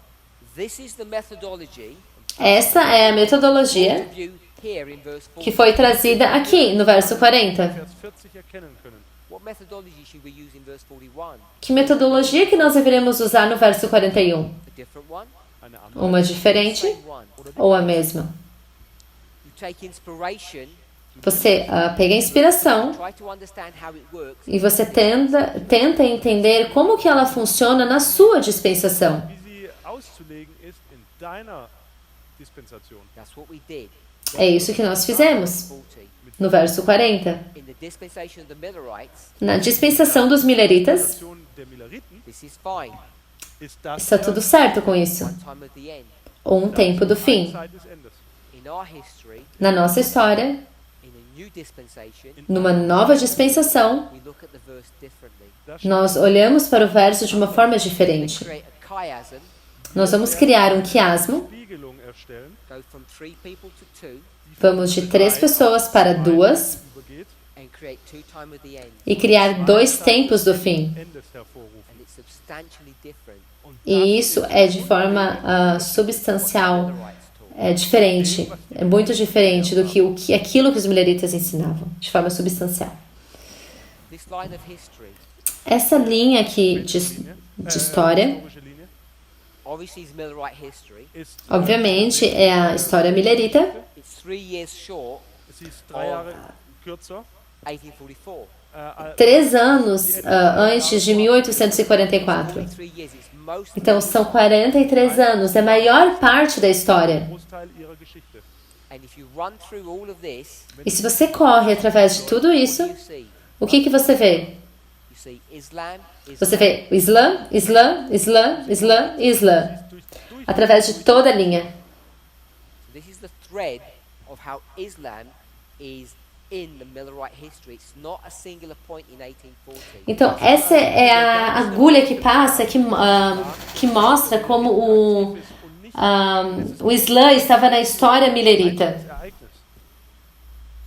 This is the methodology Essa é a metodologia of you here in verse 4. que foi trazida aqui no verso 40. Vers 40 erkennen können. What methodology should we use in verse 41? Que metodologia que nós deveríamos usar no verso 41? A different one? Eine andere. Uma diferente Same one. ou a mesma? You take inspiration, Você pega a inspiração try to understand how it works, e você tenta entender como que ela funciona na sua dispensação. Wie sie auszulegen ist in deiner Dispensation. that's what we did. É isso que nós fizemos 40. no verso 40. In the dispensation of the Millerites, Na dispensação dos mileritas, Dispensation der Milleriten this is fine. ist das está tudo certo com isso. One time of the end. Ou um tempo do fim. Zeit des Endes. In our history, Na nossa história, in a new dispensation, numa nova dispensação, we look at the verse differently. nós olhamos para o verso de uma forma diferente. Create a chiasm, Nós vamos criar um quiasmo, Spiegelung erstellen, go from 3 people to 2, vamos de 3 pessoas para 2 übergeht, and create 2 time of the end. e criar 2 tempos do fim. Endes hervorrufen. And it's substantially different. Und E isso é de forma substancial, Millerites taught. é diferente, é muito diferente do que aquilo que os mileritas ensinavam, de forma substancial. This line of history Essa linha aqui de história, historische Linie obviously is Millerite history. ist, obviamente, é a história milerita. It's 3 years short, sie ist 3 Jahre kürzer. 1844. 3 anos antes de 1844. 43 years, it's most Então, são 43 anos, é a maior parte da história. Großteil ihrer Geschichte. and if you run through all of this, E se você corre através de tudo isso, you see o que você vê? you see Islam, Você vê o Islã, Islã, Islã, Islã e Islã. Durch Através de toda a linha. So this is the thread of how Islam is in the Millerite history. It's not a singular point in 1840. Então, essa é a agulha que passa, que mostra como o Islã estava na história milerita. Ereignis.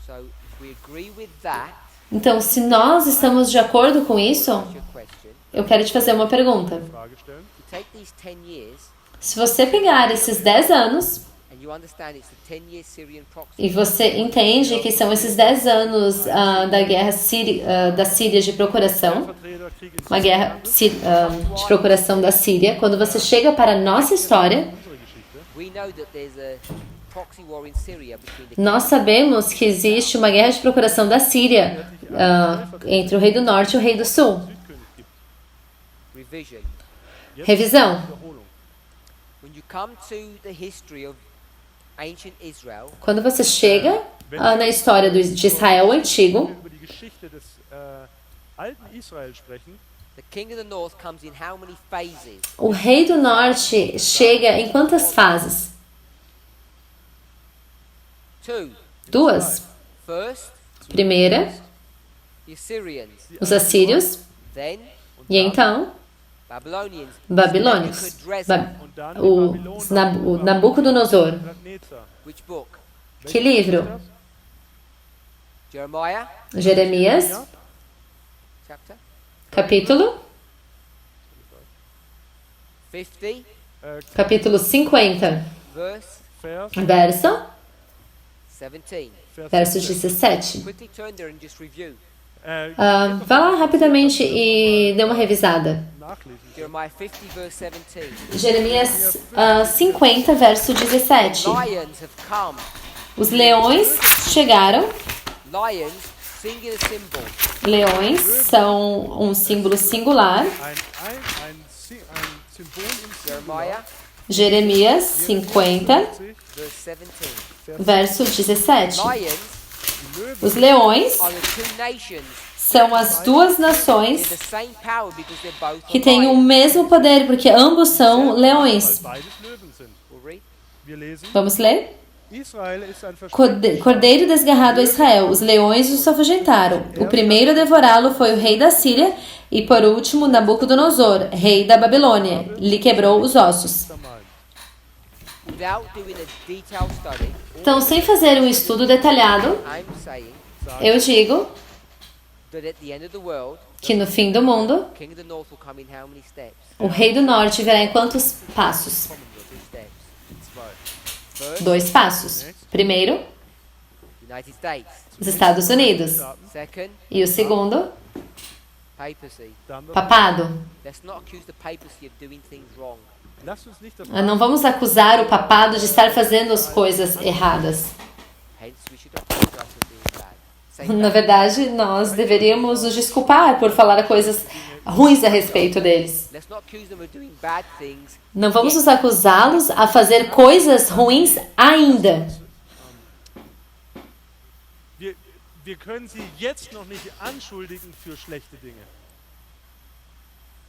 So if we agree with that, Então, se nós estamos de acordo com isso, that's your question. eu quero te fazer uma pergunta. Frage stellen. You take these 10 years Se você pegar esses 10 anos and And you understand it's the 10-year Syrian proxy. E você entende que são esses 10 anos da guerra da Síria de procuração, uma guerra de procuração da Síria. Quando você chega para a nossa história, We know that there's a proxy war in Syria between the nós sabemos que existe uma guerra de procuração da Síria entre o rei do norte e o rei do sul. revision. Revisão. When you come to the history of ancient Israel, Quando você chega na história de Israel antigo, über die Geschichte des alten Israel sprechen, the king of the north comes in how many phases? o rei do norte chega em quantas fases? 2. 2. First, Primeira, the Assyrians, os assírios, then e então Babylonians, babilônios. und dann die O Nabucodonosor. Nebukadnezar. which book? Que livro? Jeremiah, Jeremias, chapter capítulo 50, capítulo 50, verse Vers, verso 17. Quickly turn there and just review. Vá lá rapidamente e dê uma revisada. nachlesen. Jeremiah 50, verse 17. Jeremias 50, verso 17. Lions have come. Os leões chegaram. Lions, singular symbol. Leões são um símbolo singular. Ein Symbol im Jeremiah, Jeremias 50, verse 17. verso 17. Lions Os leões are the two nations são as duas in nações the same power because they're both que têm o lions. mesmo poder, porque ambos são leões. weil beides Löwen sind. We'll read. Wir lesen, Vamos ler? Israel ist ein Versprechen. Cordeiro desgarrado a Israel, os leões os afugentaram. O primeiro a devorá-lo foi o rei da Síria, e por último Nabucodonosor, rei da Babilônia. Lhe quebrou os ossos. Without doing a detailed study, Então, sem fazer um estudo detalhado, I'm saying eu digo that at the end of the world, que no fim do mundo, King of the North will come in how many steps? o rei do norte virá em quantos passos? 2 steps. Zwei. First, 2 passos. Primeiro, United States. os Estados Unidos. Second, E o segundo, papacy. papado. Let's not accuse the papacy of doing things wrong. Lasst uns nicht das Não vamos acusar o papado de estar fazendo as coisas erradas. Hence, we should apologize for doing bad. Say Na bad. verdade, nós deveríamos nos desculpar por falar coisas ruins a respeito deles. Let's not accuse them of doing bad things. Não vamos nos acusá-los a fazer coisas ruins ainda. wir können sie jetzt noch nicht anschuldigen für schlechte Dinge.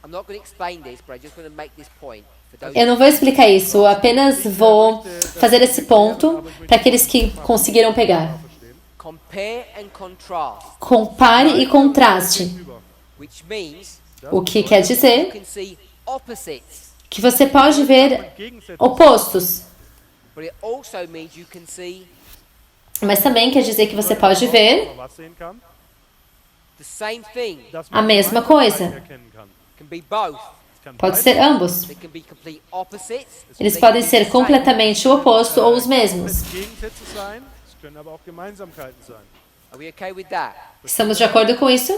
I'm not going to explain this, but I just want to make this point for those. Eu não vou explicar isso, eu apenas vou fazer esse ponto para aqueles que conseguiram pegar. Compare and contrast, Compare e contraste, Über. which means o que quer you dizer can see opposites, que você pode ver Gegensätze. opostos, but it also means you can see mas também quer dizer que você pode ver Was sehen kann, the same thing. dass a mesma coisa. erkennen kann. It can be both. Es kann Pode beides ser ambos. They can be complete opposites. Eles They podem can be ser the same. completamente o oposto ou os mesmos. Gegensätze sein, es können aber auch Gemeinsamkeiten sein. Are we okay with that? Estamos de acordo com isso?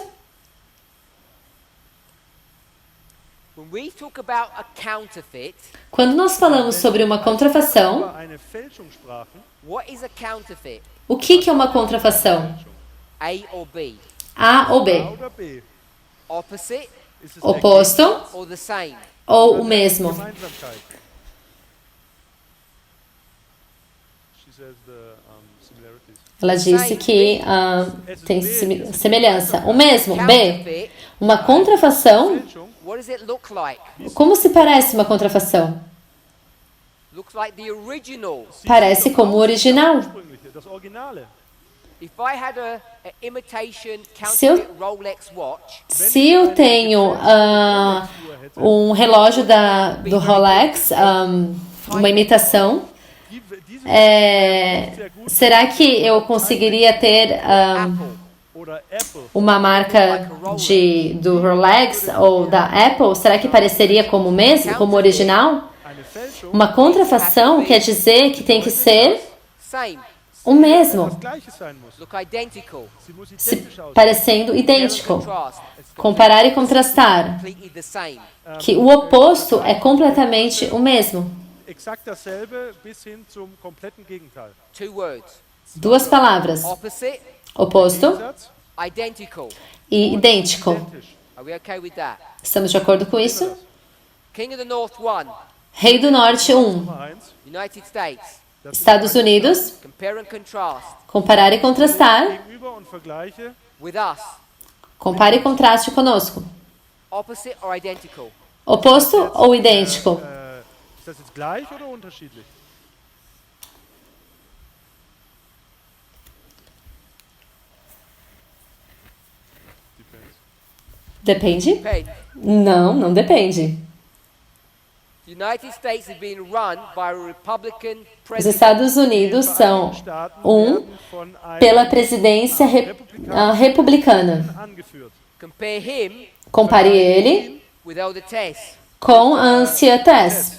When we talk about a counterfeit, Quando nós falamos sobre uma contrafação, Über eine Fälschung sprachen, what is a counterfeit? o que é uma contrafação? A or B? A ou A B? oder B, Opposite ist es Oposto or the same? ou o mesmo? Gemeinsamkeit. She says the similarities. Ela disse que tem semelhança. O mesmo, B. Counterfeit, Uma contrafação, Fälschung what does it look like? como se parece uma contrafação? Looks like the original. Parece como o original. ursprüngliche, das Originale. If I had a imitation Se eu- counterfeit Rolex watch, Se eu tenho um relógio do Rolex, uma imitação, Diese será que eu conseguiria ter Apple, oder Apple uma marca do Rolex ou da Apple? Será que pareceria como o mesmo, como o original? eine Fälschung Uma contrafação quer dizer que tem que ser same, o mesmo, das Gleiches sein muss. look identical, Sie muss se identisch aussehen. parecendo compare and idêntico. contrast, Comparar e contrastar, completely the same. que o oposto é completamente o mesmo. Exakt dasselbe bis hin zum kompletten Gegenteil. 2 words, Duas palavras, opposite, oposto Gegensatz identical. e idêntico. identisch. Are we okay with that? Estamos de acordo com isso? King of the North 1, Rei do Norte 1, Nummer 1. United States, Das sind Estados Unidos, compare and contrast comparar e contrastar, Gegenüber und vergleiche with us, compare e contraste conosco. opposite or identical. Oposto ou idêntico? ist das jetzt gleich oder unterschiedlich? Depends. Depende? Depend. Não, não depende. The United States is being run by a Republican Os president. Estados Unidos são Staaten um werden von einem pela presidência republicana. angeführt. Compare him Compare ele with Elder Tess. com a anciã Tess.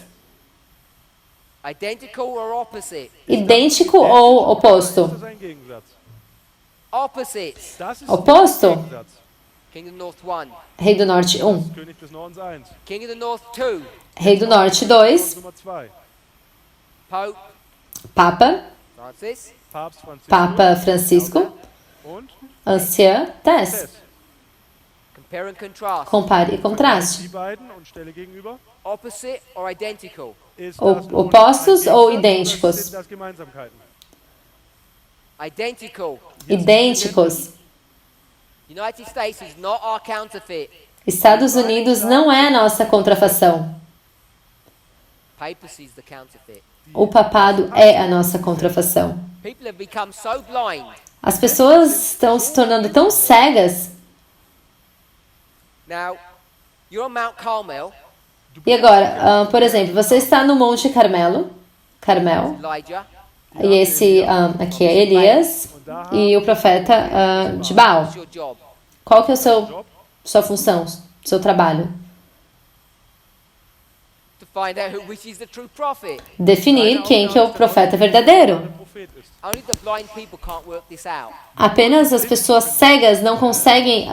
Identical or opposite? Idêntico ou oposto? Das ist ein Gegensatz. Opposites. Das ist Oposto. ein Gegensatz. King of the North 1. Rei do Norte 1. König des Nordens 1. King of the North 2. Rei do Norte 2. Nummer 2. Pope Papa. Francis. Papst Franziskus. Papa Francisco. Und Anciã Tess. Tess. Compare and contrast. Compare e contraste. Die beiden und stelle gegenüber. Opposite or identical? Ist O- das nun opostos ein ou Gegensatz idênticos? Sind das Gemeinsamkeiten? Identical. Idênticos. United States is not our counterfeit. Estados Unidos não é a nossa contrafação. Papacy is the counterfeit. O papado é a nossa contrafação. People have become so blind. As pessoas estão se tornando tão cegas. Now, you're on Mount Carmel, E agora, por exemplo, você está no Monte Carmelo, Carmel, Elijah, e esse aqui é Elias e o profeta de Baal. what's your job? Qual que é sua função, seu trabalho? To find out which is the true prophet. Definir quem que é o profeta verdadeiro. Der Prophet ist. Only the blind people can't work this out. Apenas as pessoas cegas não conseguem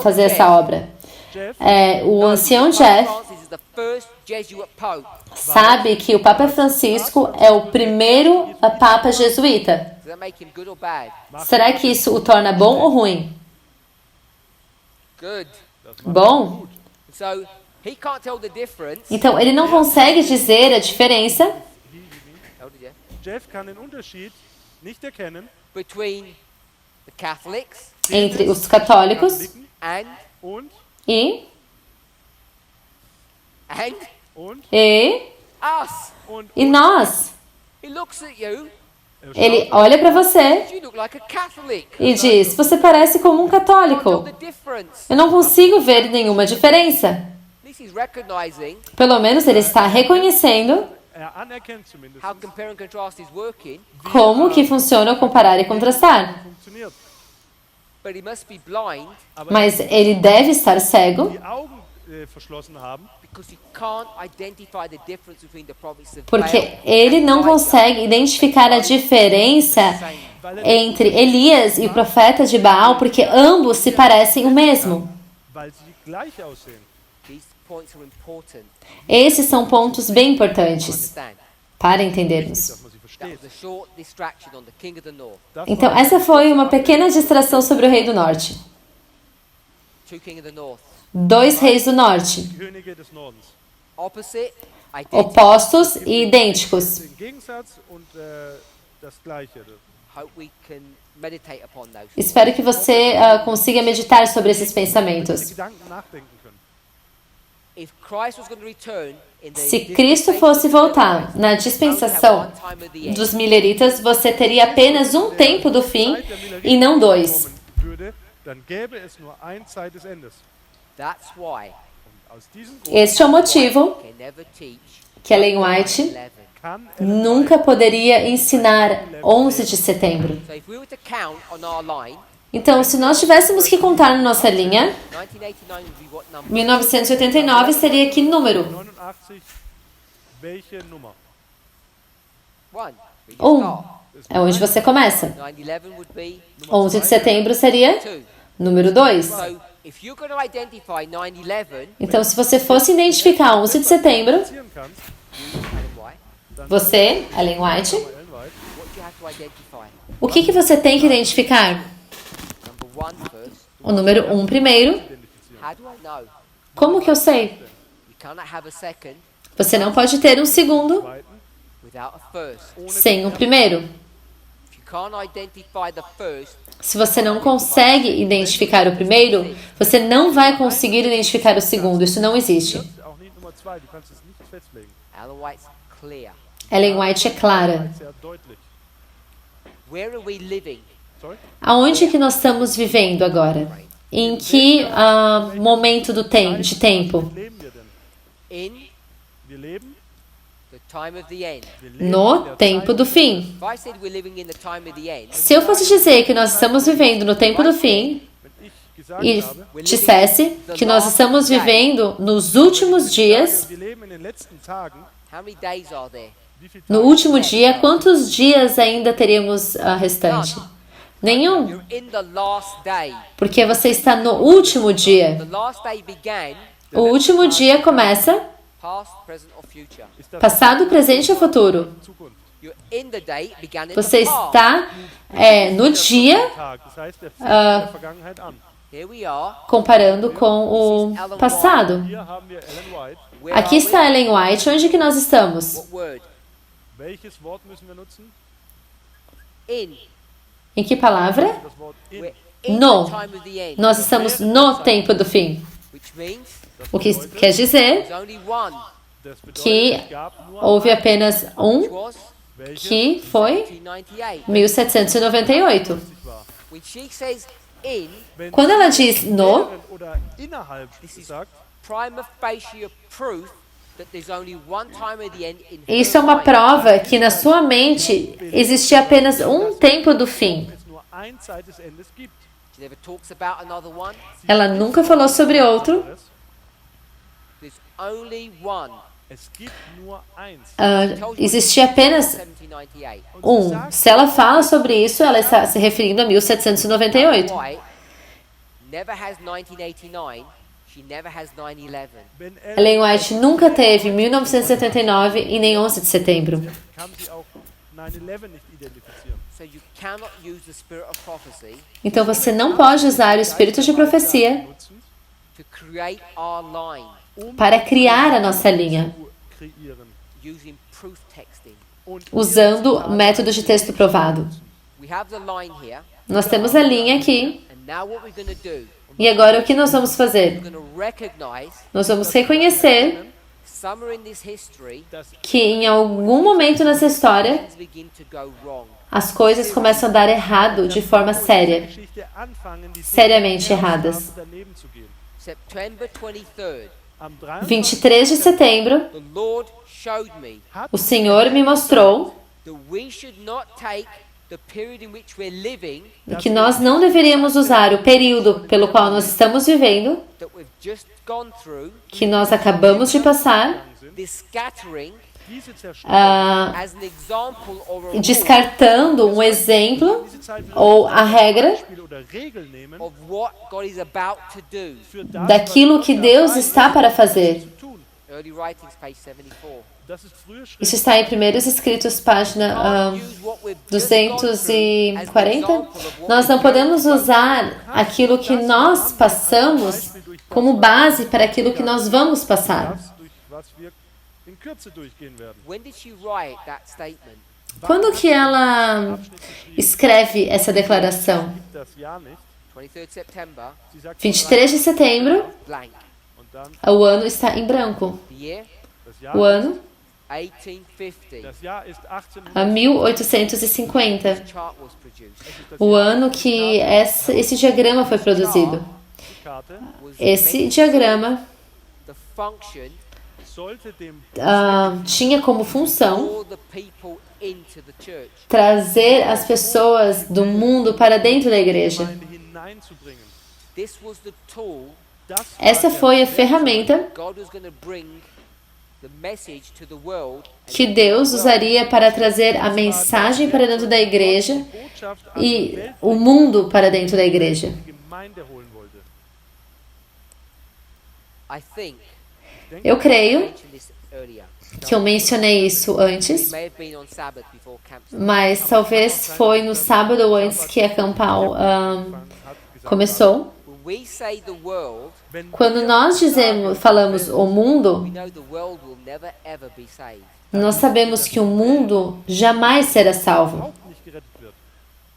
fazer essa obra. Jeff, O ancião Pope Jeff Francis is the first Jesuit pope. sabe que o Papa Francisco é o primeiro Papa jesuíta. Does that make him good or bad? Será que isso o torna bom ou ruim? Good. Bom. So he can't tell the difference. Então, ele não consegue dizer a diferença Elder Jeff, Jeff kann den Unterschied nicht erkennen between the Catholics entre os católicos Katholiken and und e und us. nós. He looks at you. Ele olha para você You look like a Catholic. e diz: você parece como um Can't tell católico. the difference. Eu não consigo ver nenhuma diferença. At least he's recognizing Pelo menos ele está reconhecendo anerkennt zumindest, how compare and contrast is working, como que funciona o comparar e contrastar. funktioniert. but he must be blind Mas ele deve estar cego Die Augen verschlossen haben, because he can't identify the difference between the prophets of porque Baal ele and não Elijah. consegue identificar a diferença entre Elias e o profeta de Baal, porque ambos se parecem o mesmo. weil sie gleich aussehen. These points are important Esses são pontos bem to importantes understand. para entendermos. Dass man sie That versteht. was a short distraction on the King of the North. Das Então, war essa foi uma pequena distração sobre o Rei do Norte. Two King of the North. Dois reis do Norte, die Könige des Nordens. Opposite, identical. opostos e idênticos. Den Gegensatz und das Gleiche. Hope we can meditate upon those. Espero que você consiga meditar sobre esses Die pensamentos. Gedanken nachdenken können. If Christ was going to return in the Se Cristo fosse voltar na dispensação dos mileritas, você teria apenas um tempo do fim Zeit der Milleriten e não dois. kommen würde, dann gäbe es nur ein Zeit des Endes. That's why Aus diesem Grund Este é o motivo can never teach que Ellen White 11. kann nunca poderia ensinar 11 de setembro. So if we were to count on our line, Então, se nós tivéssemos que contar na nossa linha, 1989 would be what number? 1989 seria que número? 89 Welche Nummer? 1. Where you Um. start. É onde você começa. 9/11 would be 11 de setembro seria 2. número 2. So if you're going to identify 9/11, Então, se você fosse identificar 11 de setembro, Identifizieren kannst, Alan White, você, Ellen White, Ellen White, what do you have to identify? o que você tem que identificar? Number 1 first. O número 1 primeiro. identifizieren. How do I know? Como que eu sei? You cannot have a second Você não pode ter um segundo Zweiten, without a first. sem um primeiro. If you can't identify the first, Se você não consegue identificar o primeiro, você não vai conseguir identificar o segundo. Isso não existe. auch nicht Nummer 2, du kannst es nicht festlegen. Alan White's clear. Ellen White é clara. Sehr deutlich. Where are we living? Sorry? Aonde que nós estamos vivendo agora? Em que momento de tempo? Leben wir denn? In Wir leben, the time of the end. wir leben in No der tempo do fim. If I said we're living in the time of the end, Se eu fosse dizer que nós estamos vivendo no tempo do fim Wenn ich gesagt e habe, dissesse que nós estamos vivendo nos últimos dias, wir leben in den letzten Tagen, how many days are there? wie viele no Tage? último dia, quantos dias ainda teríamos restante? Nenhum, You're in the last day. porque você está no último dia. The last day began O último dia começa past, present or future. Ist das passado, presente ou futuro. Zukunft? You're in the day it began in Você the past. está no dia Tag, das heißt, der fängt der Vergangenheit an. Here we are. comparando com o passado. Hier haben wir Ellen White. Where Aqui are está Ellen White. Onde que nós we? estamos? What word? Welches Wort müssen wir nutzen? In. Em que palavra? Das Wort in. We're in No. the time of the end. Nós estamos no tempo do fim. Which means O que quer dizer there's only one. Das bedeutet, que es gab nur houve apenas Which um, was welches que foi 1998. 1798. war. When she says in, Wenn Quando ela diz no, während oder innerhalb this is sagt, prima facie proof that there's only one time of the end in isso her é uma mind. prova que na sua mente existia apenas um tempo do fim. es nur ein Zeit des Endes gibt. She never talks about another one. Ela nunca falou sobre outro. There's only one. Es gibt nur eins. Existia apenas 1798. um. Se ela fala sobre isso, ela está se referindo a 1798. White never has 1989. She never has 9/11. Wenn Ellen White nunca teve 1979 e nem 11 de setembro. kann sie auch 9/11 nicht identifizieren. So you cannot use the spirit of prophecy Então você não pode usar o espírito de profecia Nutzen, to create our line para criar a nossa linha, zu kreieren. using proof texting. Und usando método de texto provado. We have the line here, Nós temos a linha aqui, and now what we're going to do, e agora o que nós vamos fazer? we're going to recognize Nós vamos reconhecer somewhere in this history que em algum momento nessa história things begin to go wrong. as coisas começam a dar errado de forma séria, Geschichte anfangen, die seriamente erradas. daneben zu gehen. September 23rd, Am 23. 23 de setembro, the Lord showed me o Senhor me mostrou that we should not take the period in which we're living, que nós não deveríamos usar o período pelo qual nós estamos vivendo, that we've just gone through, que nós acabamos de passar, this scattering, Diese Zerstörung, as an example or a rule descartando um exemplo diese Zeit will ou a regra Beispiel oder Regel nehmen of what God is about to do. für das, daquilo was que Gott Deus dabei está ist, para fazer. zu tun. Early writings, page 74. Das ist früher Schrift. Isso está em Primeiros Escritos, página Can't use what we've just gone through as an 240. example of what Nós não we've podemos usar aquilo que nós passamos como base para aquilo que nós vamos passar. Das, durch was wir in Kürze durchgehen werden. When did she write that statement? Quando que ela escreve essa declaração? Gibt das Jahr nicht. 23rd September, Sie sagt 23 de setembro, blank. und dann o ano está em branco. The year, das Jahr. O ano 1850. Das Jahr ist a 1850. This chart was produced. O ano que esse diagrama foi produzido. Die Karte Was Esse meant diagrama the function sollte dem tinha como função for the people into the church. trazer as pessoas do mundo para dentro da igreja. Gemeinde hineinzubringen. This was the tool Das Essa war foi a ferramenta God was going to bring the message to the world que Deus usaria para trazer a mensagem para dentro da igreja e o mundo para dentro da igreja. die Gemeinde holen wollte. I think Eu I creio mentioned this earlier. que eu mencionei isso antes, It may have been on Sabbath before camp started. mas talvez foi no sábado ou antes que a Campal começou. When we say the world, Wenn Quando wir nós falamos o we mundo, know the world will never ever be saved. nós sabemos que o mundo jamais será salvo. überhaupt nicht gerettet wird.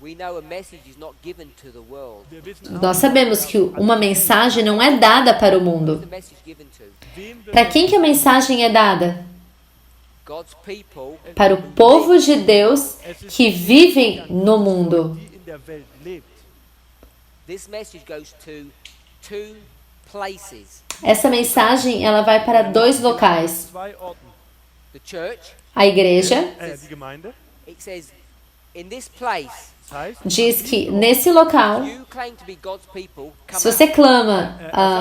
We know a message is not given to the world. Wir wissen Nós sabemos que uma mensagem não é dada para o mundo. The message given to wem wir Para quem que a mensagem é dada? God's people Para o povo de Deus que vivem no mundo. die in der Welt lebt. This message goes to two places: Essa mensagem ela vai para 2 locais. Zwei Orten. the church. A igreja Die Gemeinde. It says, in this place, Das heißt, diz que nesse local, you claim to be God's people. Come se você clama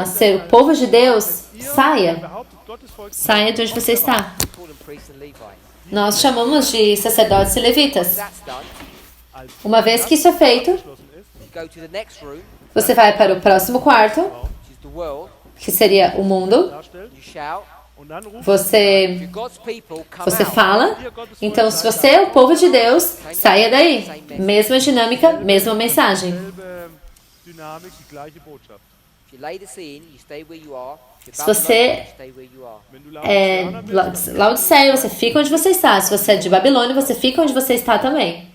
ser o povo de Deus, ihr saia. behauptet, Gottes Volk zu Saia de onde você está. out. Call them priests and Levites. Nós chamamos de sacerdotes e levitas. That's done. als Uma vez que isso é feito, geschlossen ist, You go to the next room, você vai para o próximo quarto, which is the world. que seria o mundo. darstellt, You shout. und dann ruft If Você, you're God's people, come você out. fala. Então, se você é o povo de Deus, saia daí. Mesma dinâmica, mesma mensagem. dieselbe Dynamik, die gleiche Botschaft. If you're Laodicean, you stay where you are. If Se you're você Babylonian, you stay where you are. Wenn du É, Laodiceaner bist, Laodiceia, você fica onde você está. Se você é de Babilônia, você fica onde você está também.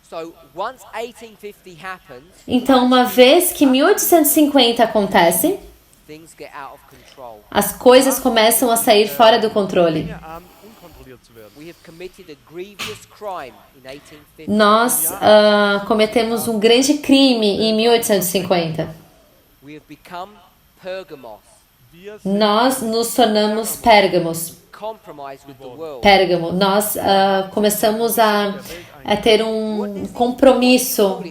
So once 1850 happens, Então, uma vez que 1850 acontece, things get out of control. as coisas começam a sair fora do controle. Dinge an, unkontrolliert zu werden. We have committed a grievous crime in 1850. Nós cometemos um grande crime em 1850. We have become Pergamos, Wir sind Nós nos tornamos Pérgamos. compromised with the world. Pérgamo. Nós começamos a ter um compromisso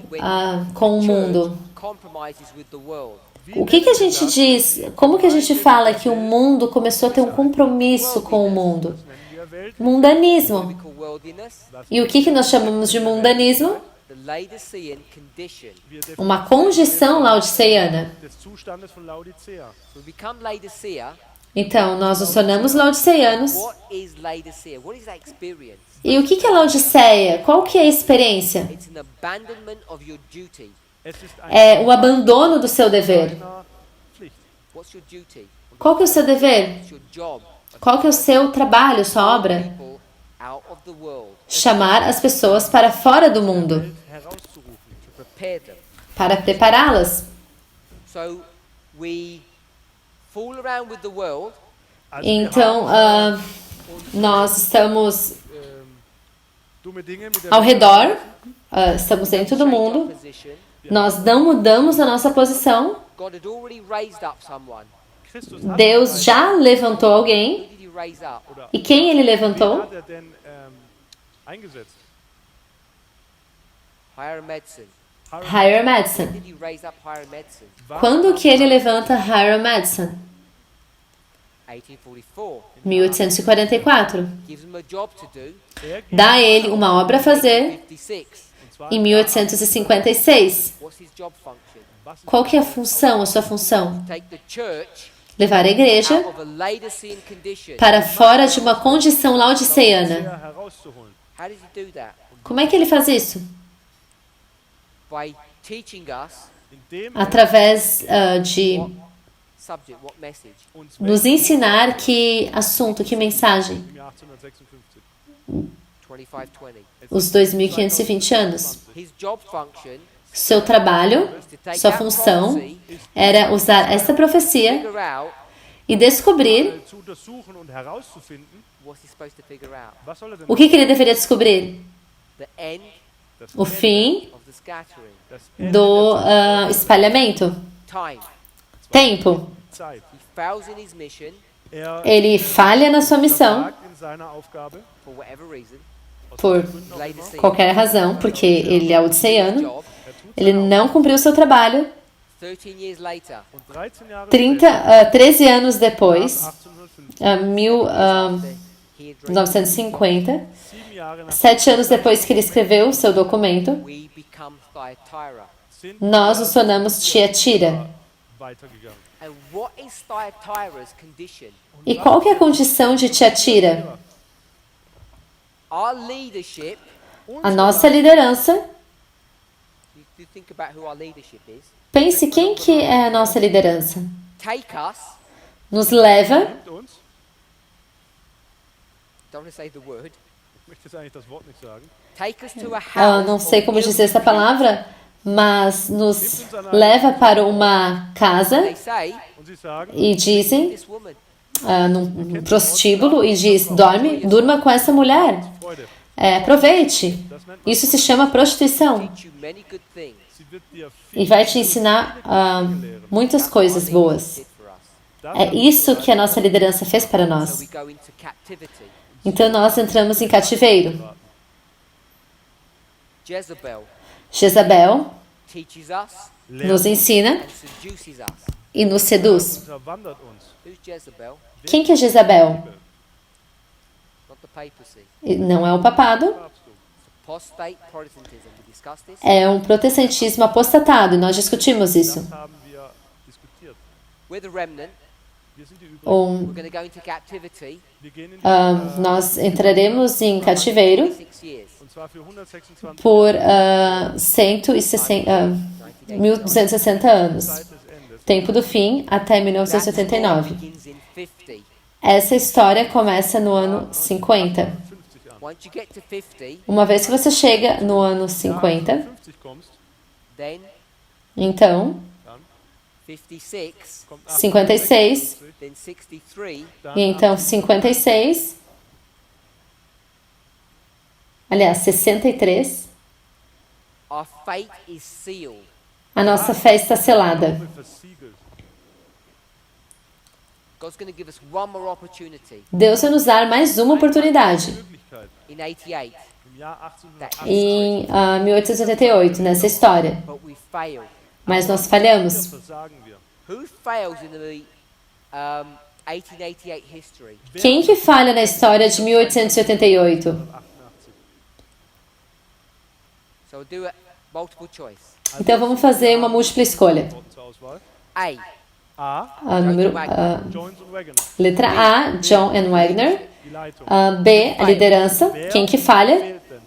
com o mundo. Compromises with the world. O que a gente diz? Como que a gente fala que o mundo começou a ter um compromisso com o mundo? nennen wir Welt, Mundanismo. We call worldliness E o que nós chamamos de mundanismo? the Laodicean condition. wir definieren Uma condição laodiceiana. des Zustandes von Laodicea. We become Laodicea. Então, nós nos tornamos laodiceanos. What is Laodicea? What is that experience? E o que é Laodiceia? Qual que é a experiência? It's an abandonment of your duty. Es ist É o abandono do seu dever. einer Pflicht. What's your duty? Qual que é o seu dever? What's your job? Qual que é o seu trabalho, sua obra? People out of the world Chamar as pessoas para fora do mundo, Herauszurufen. to prepare them. para prepará-las. So we fool around with the world Also wir Então, haben, nós estamos dumme Dinge mit der ao redor, estamos dentro do change our mundo, position. nós não mudamos a nossa posição. God had already raised up someone. Christus hat Deus já levantou alguém. Who did he raise up? E quem ele Wen levantou? hat denn eingesetzt? Higher medicine. Higher Madison. Did he raise up higher medicine? Quando que ele levanta Higher Madison? 1844. 1844. Gives him a job to do. Er gibt Dá a ele uma obra a fazer 56. und zwar em 1856. What's his job function? Qual que é a função, a sua função? Take the church Levar a igreja out of a Laodicean condition. para fora de uma condição laodiceana. herauszuholen. How does he do that? Como é que ele faz isso? By teaching us Indem Através de what subject, what message. uns nos ensinar que assunto, que mensagem. im Jahr 1856. 2520. Os 2520 anos. His job function Seu trabalho, is to take sua that função prophecy, era usar essa profecia figure out e descobrir Zu untersuchen und herauszufinden, what's he supposed to figure out. was soll er denn o que ele deveria descobrir. The end das O fim of the scattering. das Ende do espalhamento. Time. Tempo. der Zeit. He fails in his mission Ele falha na sua missão versagt in seiner Aufgabe, for whatever reason. por Laodicean qualquer razão, porque ele é odisseano. job. Ele não cumpriu o seu trabalho, 13 years later, Und 13 Jahre 13 anos depois, 1850, he had 1950, 7 Jahre nach 7 anos depois que ele escreveu o seu documento, we become Thyatira. sind nós nos tornamos Tiatira. weitergegangen. And what is Thyatira's condition? E qual que é a condição de Tiatira? Our leadership, A nossa liderança, you think about who our leadership is, pense quem que é a nossa liderança. take us, Nos leva, Nimmt uns, don't want to say the word, ich möchte jetzt eigentlich das Wort nicht sagen, take us to a house. não sei como of dizer essa ill palavra, mas nos leva para uma casa They say, und sie sagen, e dizem, this woman, num prostíbulo, e diz, durma com essa mulher. Freude, Aproveite. Isso se chama prostituição. teach you many good things. sie wird dir E vai te ensinar muitas coisas boas. Did for us. É isso que a nossa liderança fez para So nós. we go into captivity. Então nós entramos em cativeiro. Jezebel Jezabel teaches us nos ensina and seduces us. e nos seduz. unterwandert uns. Who's Jezebel? Quem que é Jezabel? Not the papacy. E não é o papado, Papsttum. Apostate Protestantism. We discussed this. é um protestantismo apostatado, e nós discutimos isso. Das haben wir diskutiert. We're the remnant. Wir sind die Übrigen. We're going to go into captivity Wir gehen in die, Nós entraremos em cativeiro 6 years. und zwar für 126 por 1260 anos. Zeit des Endes. Tempo do fim até That story 1989. begins in 50. Essa história começa no ano 50. 50 an. Once you get to 50, Uma vez que você chega no ano 50, 50 kommst, then então, dann 56, kommt 56, then 63, dann e então 56, aliás, 63, our fate is sealed. a nossa fé está selada. versiegelt. God's going to give us one more opportunity Deus vai nos dar mais uma oportunidade. Möglichkeit in 88, im Jahr 1880. Em 1888, nessa história. but we failed. Mas nós falhamos. Versagen wir. Who fails in the 1888 history? Quem que falha na história de 1888? 88. So we'll do a multiple choice. Então vamos fazer uma múltipla escolha. Worten zur Auswahl. A, A. Jones und Wegener. Letra A, John and Wagner. Die Leitung. B, a liderança. Quem que falha? Wählt denn?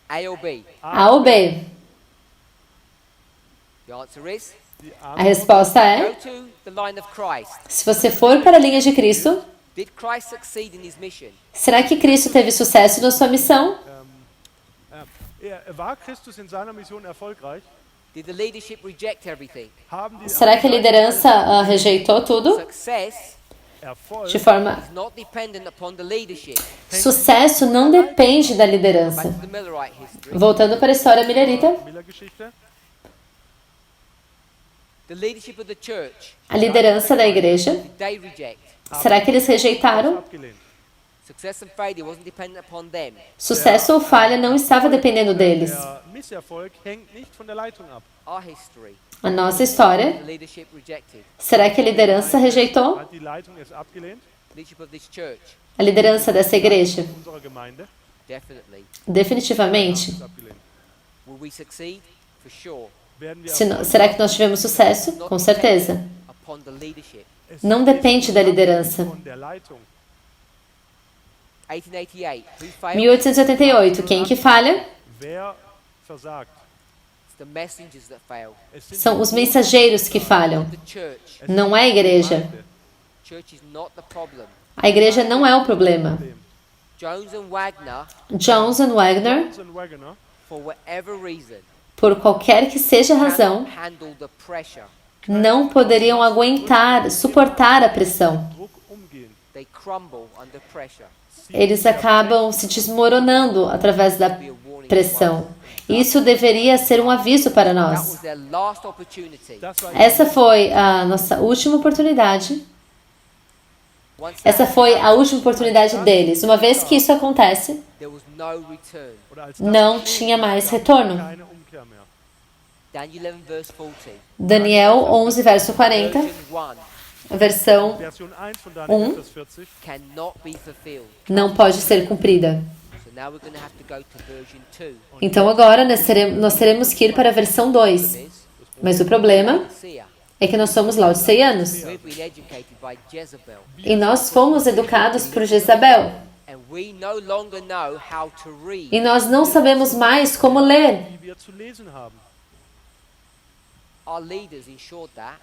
A or B? A ou B? The answer is Die A Antwort resposta go é: to the line of Christ. se você for para a linha de Cristo, Did Christ succeed in his mission? será que Cristo teve sucesso na sua missão? war Christus in seiner Mission erfolgreich? Did the leadership reject everything? Haben die Será que a liderança rejeitou tudo? Success Erfolg De forma. is not dependent upon the leadership. Sucesso não depende da Back liderança. to the Millerite history. Voltando para a história millerita, Miller-Geschichte? The leadership of the church, a liderança da igreja, did they reject? será que eles rejeitaram? Abgelehnt. Success and failure wasn't dependent upon them. Sucesso ou falha não estava dependendo deles. Der Misserfolg hängt nicht von der Leitung ab. Our history, A nossa história, the leadership rejected. será que a liderança rejeitou? Hat die Leitung es abgelehnt? Leadership of this church, A liderança dessa igreja? Unserer Gemeinde? definitely. Definitivamente. Es abgelehnt. Will we succeed? For sure. Werden wir Será que nós tivemos sucesso? Not Com certeza. dependent upon the leadership. Es Não ist depende da liderança. von der Leitung. 1888, who failed? 1888, quem que falha? Wer versagt? It's the messengers that fail. Es sind São os mensageiros que falham. The church. Não é a igreja. Church is not the problem. A igreja não é o problema. Jones and Wagner, Jones and Wagner, Jones und Wegener for whatever reason, por qualquer que seja a razão, cannot handle the pressure. não poderiam aguentar, suportar a pressão. Druck umgehen. They crumble under pressure. Eles acabam se desmoronando através da pressão. Isso deveria ser um aviso para That nós. was their last opportunity. Das war Essa foi a nossa última oportunidade. Once Essa that foi a última oportunidade deles. Uma vez que isso acontece, there was no return. oder als das não geschehen, tinha mais retorno. keine Umkehr mehr. Daniel 11 verse 40. Daniel 11, verso 40, Version 1 versão Version 1 von Daniel, Vers 40. cannot be fulfilled. não pode ser cumprida. So now we're going to have to go to version 2. Então agora nós teremos que ir para a versão 2. Mas o problema Laodicea. é que nós somos laodiceanos. We've been educated by Jezebel. E nós fomos educados por Jezabel. And we no longer know how to read. E nós não sabemos mais como ler. Wie wir zu lesen haben. Our leaders ensured that.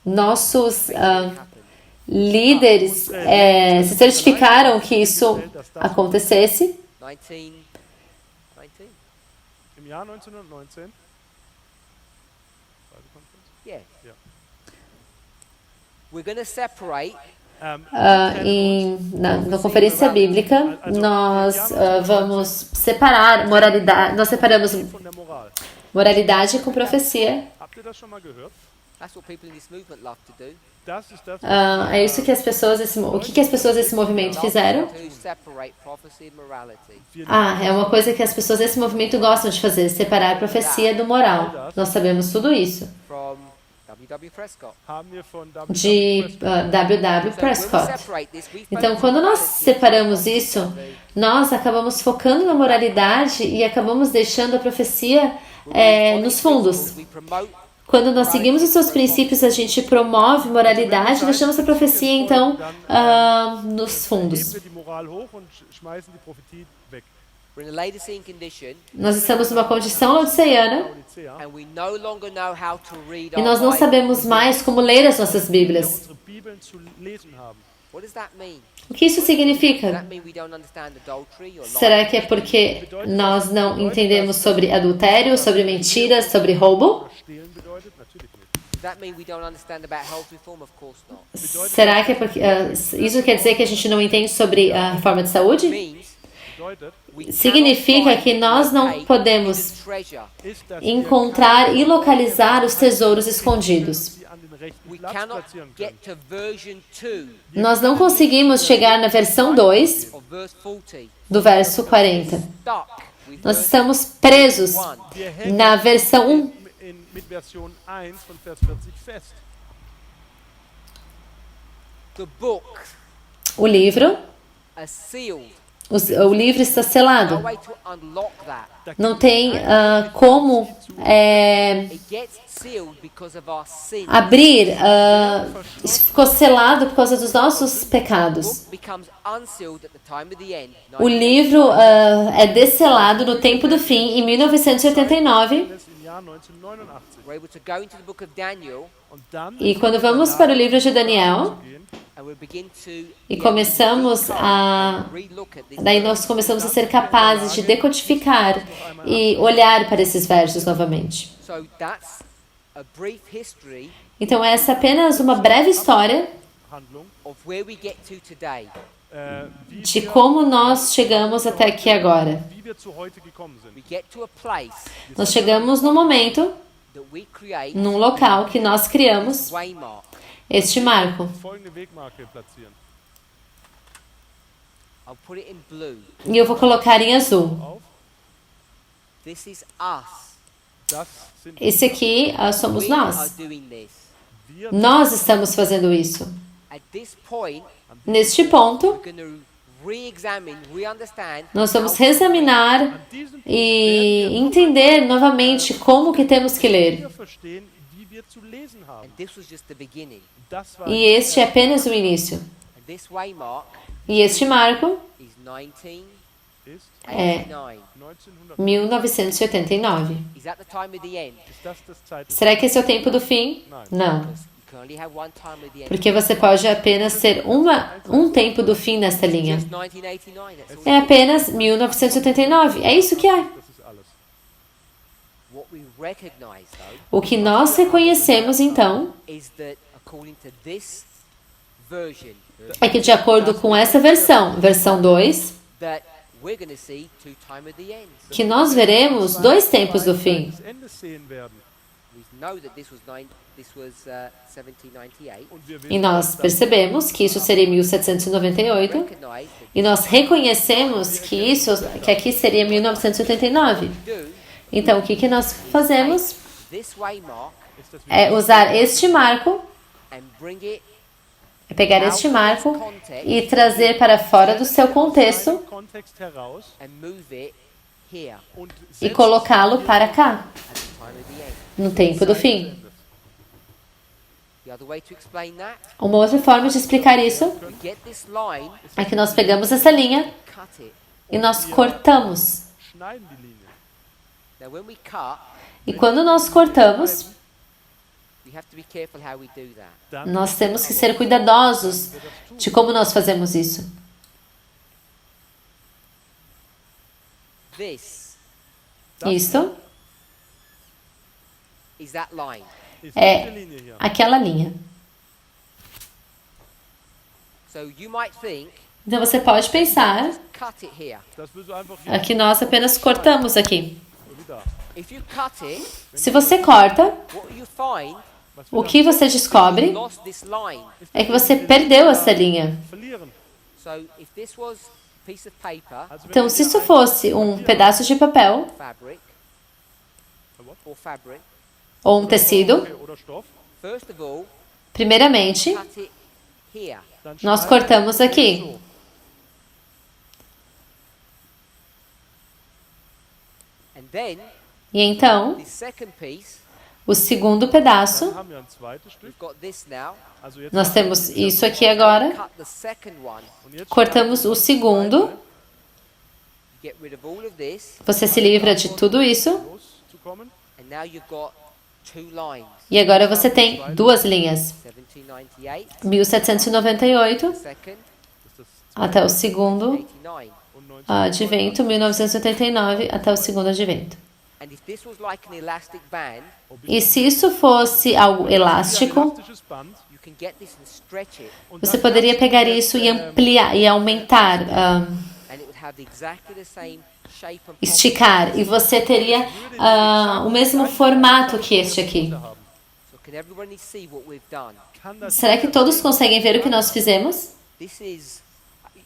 Nossos It happened. líderes se certificaram que isso acontecesse. 19. Im Jahr 1919. Yeah. Yeah. We're going to separate Na conferência bíblica, nós vamos separar moralidade. Nós separamos Von der Moral. moralidade com profecia. Habt ihr das schon mal gehört? That's what people in this movement love to do. Das ist das, É isso que as pessoas, o que as pessoas desse movimento fizeram? To separate prophecy and morality. É uma coisa que as pessoas desse movimento gostam de fazer, separar a profecia do moral. Nós sabemos tudo isso. From W.W. Prescott. haben wir von De W.W. Prescott. Então, quando nós separamos isso, nós acabamos focando na moralidade e acabamos deixando a profecia nos fundos. We promote Quando nós seguimos os seus princípios, a gente promove moralidade e deixamos a profecia, então, nos fundos. heben wir die Moral hoch und schmeißen die Prophetie weg. we're in a Laodicean condition Nós estamos numa condição laodiceana Laodicea. and we no longer know how to read e our nós não Bible. sabemos mais como ler as nossas Bíblias. Unsere Bibeln zu lesen haben. What does that mean? O que isso Does significa? that mean we don't understand adultery or Será lying? que é porque nós não entendemos sobre adultério, sobre mentiras, sobre roubo? Oder stehlen bedeutet? Natürlich nicht. Does that mean we don't understand about health reform? Of course not. Será que é porque isso quer dizer que a gente não entende sobre a reforma de saúde? Means Bedeutet, we Significa cannot que find, nós não locate podemos hidden treasure. ist, dass wir encontrar e localizar os tesouros escondidos. sie an den rechten We Platz cannot platzieren get können. to version 2 Nós não conseguimos chegar na versão 2 of verse 40. do verso 40. Stuck with Nós verse estamos presos 1. Wir hängen na versão 1. mit Version 1 von Vers 40 fest. The book O livro, is sealed. o livro está No selado. way to unlock that. Não tem como It gets sealed because of our sin. abrir. Isso ficou selado por causa dos nossos The pecados. book becomes unsealed at the time of the end. O livro é desselado no tempo do fim, em 1989. Das im Jahr 1989. We're able to go into the book of Daniel Und dann E quando vamos para o livro de Daniel gehen, and we begin to e começamos a relook at this. daí nós começamos a ser capazes de decodificar e olhar para esses versos novamente. So that's a brief history Então essa é apenas uma breve história Handlung, of where we get to today. wie de como nós chegamos até aqui agora. wir zu heute gekommen We sind. get to a place Nós chegamos no momento, that we create num local que nós criamos waymark. este marco. Folgende Wegmarke platzieren. I'll put it in blue. E eu vou colocar em azul. Auf. This is us. Das sind Esse aqui somos We are nós. doing this. wir. Nós estamos fazendo isso. At this point, Neste ponto, we're going to re-examine, re-understand nós vamos how reexaminar An diesem Punkt e werden wir entender novamente como que temos que ler. wir verstehen, wie wir zu lesen haben. and this was just the beginning. Das war E este é apenas o início. And this waymark E este marco is 1989. ist é 1900. 1989. Is that the time of the end? Ist das Zeitalter? Será que esse é o tempo do fim? Não. Because you can only have one time of the end. Porque você pode apenas ter um tempo do fim nesta linha. Just 1989. That's all É it is. apenas 1989. É isso que é. Das ist alles. What we recognize, though, O que nós reconhecemos, então, is that according to this version, é que de acordo com essa versão 2, that we're going to see two time of the ends. que nós veremos dois tempos do fim. Das Ende sehen werden. We know that this was 1798. Und wir E wissen, nós percebemos que isso seria 1798. Recognize that E nós reconhecemos que aqui seria 1989. we do Então, o que nós fazemos? this waymark ist, dass wir é usar este marco, and bring it é pegar este marco e trazer para fora do seu contexto im Kontext heraus and move it here und e setzen colocá-lo para cá, at the time of the end. no tempo do fim. The other way to explain that, Uma outra forma de explicar isso we get this line, é que nós pegamos essa linha cut it. e nós cortamos. schneiden die Linie. Now when we cut, E quando nós cortamos, we have to be careful how we do that. Dann nós temos que ser cuidadosos de como nós fazemos isso. This Isto is that line. ist é diese Linie hier. aquela linha. So you might think, Então você pode pensar cut it here. Das willst du einfach hier que nós apenas cortamos aqui. wie da. If you cut it, Se você corta, what you find, Was o wir que você descobre you lost this line. é que você perdeu essa linha. verlieren. So if this was a piece of paper, Also wenn Então, wir se hier isso ein fosse um pedaço de papel fabric, or fabric, ou um tecido, Okay, oder Stoff, first of all, primeiramente, cut it here. dann nós schneiden cortamos wir aqui. so. And then E então, the second piece, o segundo pedaço, Dann haben wir ein zweites Stück. we've got this now. Also jetzt nós temos isso aqui agora, Cut the second one. und jetzt cortamos o segundo, You get rid of all of this, você se livra de tudo isso, loszukommen. and now you've got two lines. e agora você tem duas linhas. 1798, 1798 second, Ist das até o segundo 89. und 19. advento, 1989 até o segundo advento. And if this was like an elastic band, E se isso fosse algo elástico, Elastisches Band. you can get this and stretch it, Und você das poderia Ganze pegar wird, isso e ampliar e aumentar, and it would have exactly the same shape and property. esticar, e você teria o mesmo formato que este aqui. haben. So can everybody see what we've done? Kann das Será que todos conseguem ver o que nós fizemos? This is,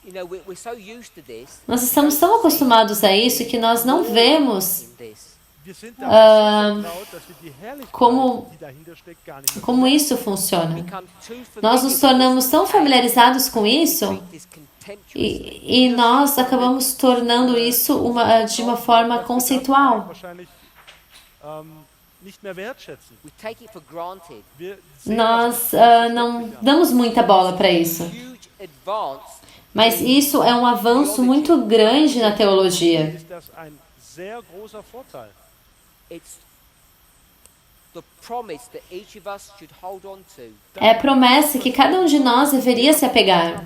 you know, we're so used to this. Nós estamos tão acostumados a isso que nós não vemos In this. Wir sind damit so vertraut, dass wir die Herrlichkeit, como- die dahinter steckt, gar nicht mehr como isso funciona. Become too Nós familiar nos with tornamos this tão and familiarizados com isso treat this contemptuously. e nós acabamos tornando isso de uma forma conceitual. wahrscheinlich nicht mehr wertschätzen. We take it for granted. Wir sehen Nós das não damos muita bola para isso. Huge advance. Mas isso é um avanço muito grande na teologia. ist das ein sehr großer Vorteil. It's the promise that each of us should hold on to. É a promessa que cada um de nós deveria se apegar.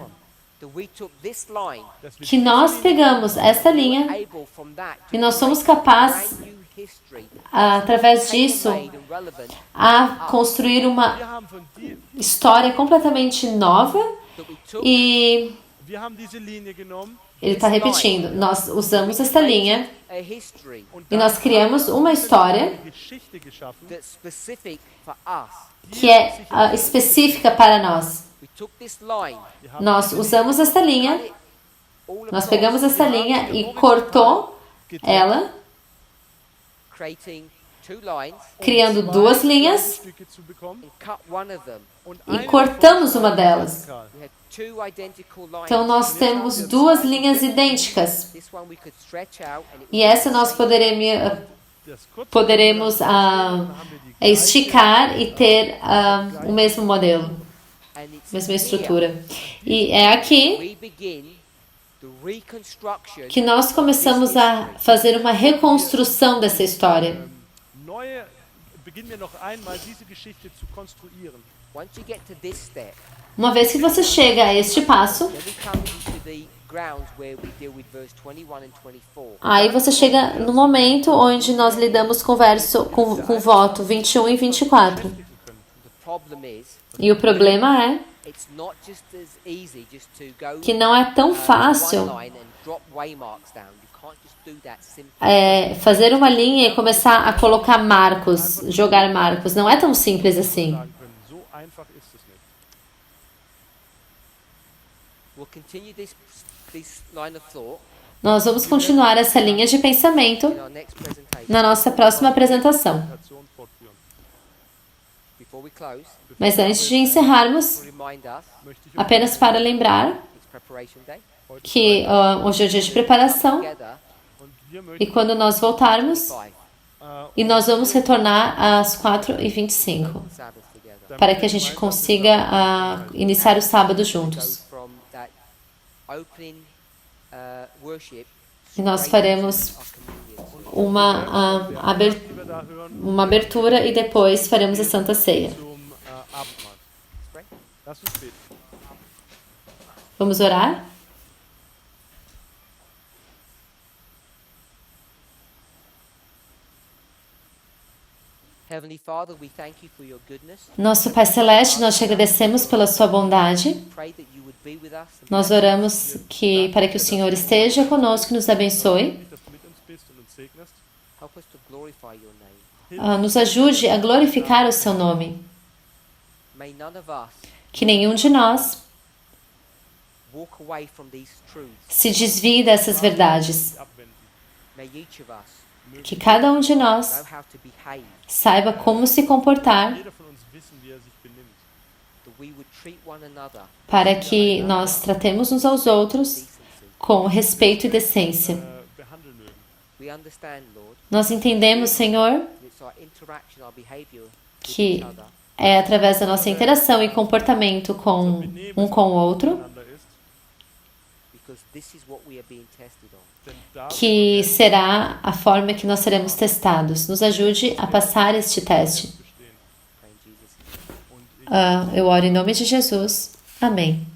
That we took this line, Dass wir Que nós pegamos essa linha able from that e nós somos capazes, brand new history, através disso, tailor-made and relevant, a construir uma wir haben von história completamente nova that we took e wir haben diese Linie genommen ele está repetindo. Nós usamos esta linha a history und e nós criamos uma história eine Geschichte geschaffen, that's specific for us. que é específica para nós. We took this line, Nós usamos esta linha, all nós across, pegamos essa linha e cortou ela, creating two lines, criando duas linhas Stücke zu bekommen and cut one of them. und e eine cortamos uma delas. vertikal. We had two identical lines. Então nós temos duas linhas idênticas. This one we could stretch out and it E essa nós poderemos, Das kurze poderemos haben wir die esticar e ter o mesmo modelo, and it's mesma here estrutura. E é aqui we begin the reconstruction que nós começamos a fazer uma reconstrução dessa história. neue beginnen wir noch einmal diese Geschichte zu konstruieren. once you get to this step. Uma vez que você chega a este passo, Then we come into the grounds where we deal with verse 21 and 24. aí você chega no momento onde nós lidamos com o voto 21 e 24. The problem is, E o problema é it's not just as easy just to go que não é tão one fácil line and drop waymarks down. You can't just do that simply. fazer uma linha e começar a colocar marcos, jogar marcos. Não é tão simples assim. Sagen können, so einfach ist es nicht. We'll continue this line of thought Nós vamos continuar essa linha de pensamento in our next presentation. na nossa próxima apresentação. Präsentation fortführen. Before we close, Mas antes de encerrarmos, remind us möchte ich apenas para lembrar it's preparation day. que hoje é o dia de preparação Together, und wir e möchten quando nós voltarmos, 5 e nós vamos retornar às 4h25, Sabbath together. para que a gente consiga iniciar o sábado Go juntos. from that opening worship E nós straight faremos into our communion. die wir da hören uma abertura e depois faremos a Santa Ceia. zum Abendmahl. Pray. Lass uns beten. Vamos orar? Heavenly Father, we thank you for your goodness. Nosso Pai Celeste, nós te agradecemos pela sua bondade. Pray that you would be with us and Nós oramos para que o Senhor esteja conosco e nos abençoe. Dass du mit uns bist und uns segnest. help us to glorify your name. Nos ajude a glorificar o seu nome. May none of us Que nenhum de nós walk away from these truths. se desvie dessas verdades. Abwenden. May each of us Que cada um de nós know how to behave, saiba como se comportar Jeder von uns wissen, wie sich benimmt. that we would treat one another para que nós tratemos uns aos outros decency. com respeito e decência. Behandeln mögen. We understand, Lord, Nós entendemos, Senhor, that it's our interaction, our behavior with que each other é através da nossa interação e comportamento com um com o outro Miteinander ist, because this is what we are being tested on. denn da que será a forma que nós seremos testados. Nos ajude a passar este teste. bestehen. Pray in Jesus' name. Und ich Eu oro em nome de Jesus. Amém.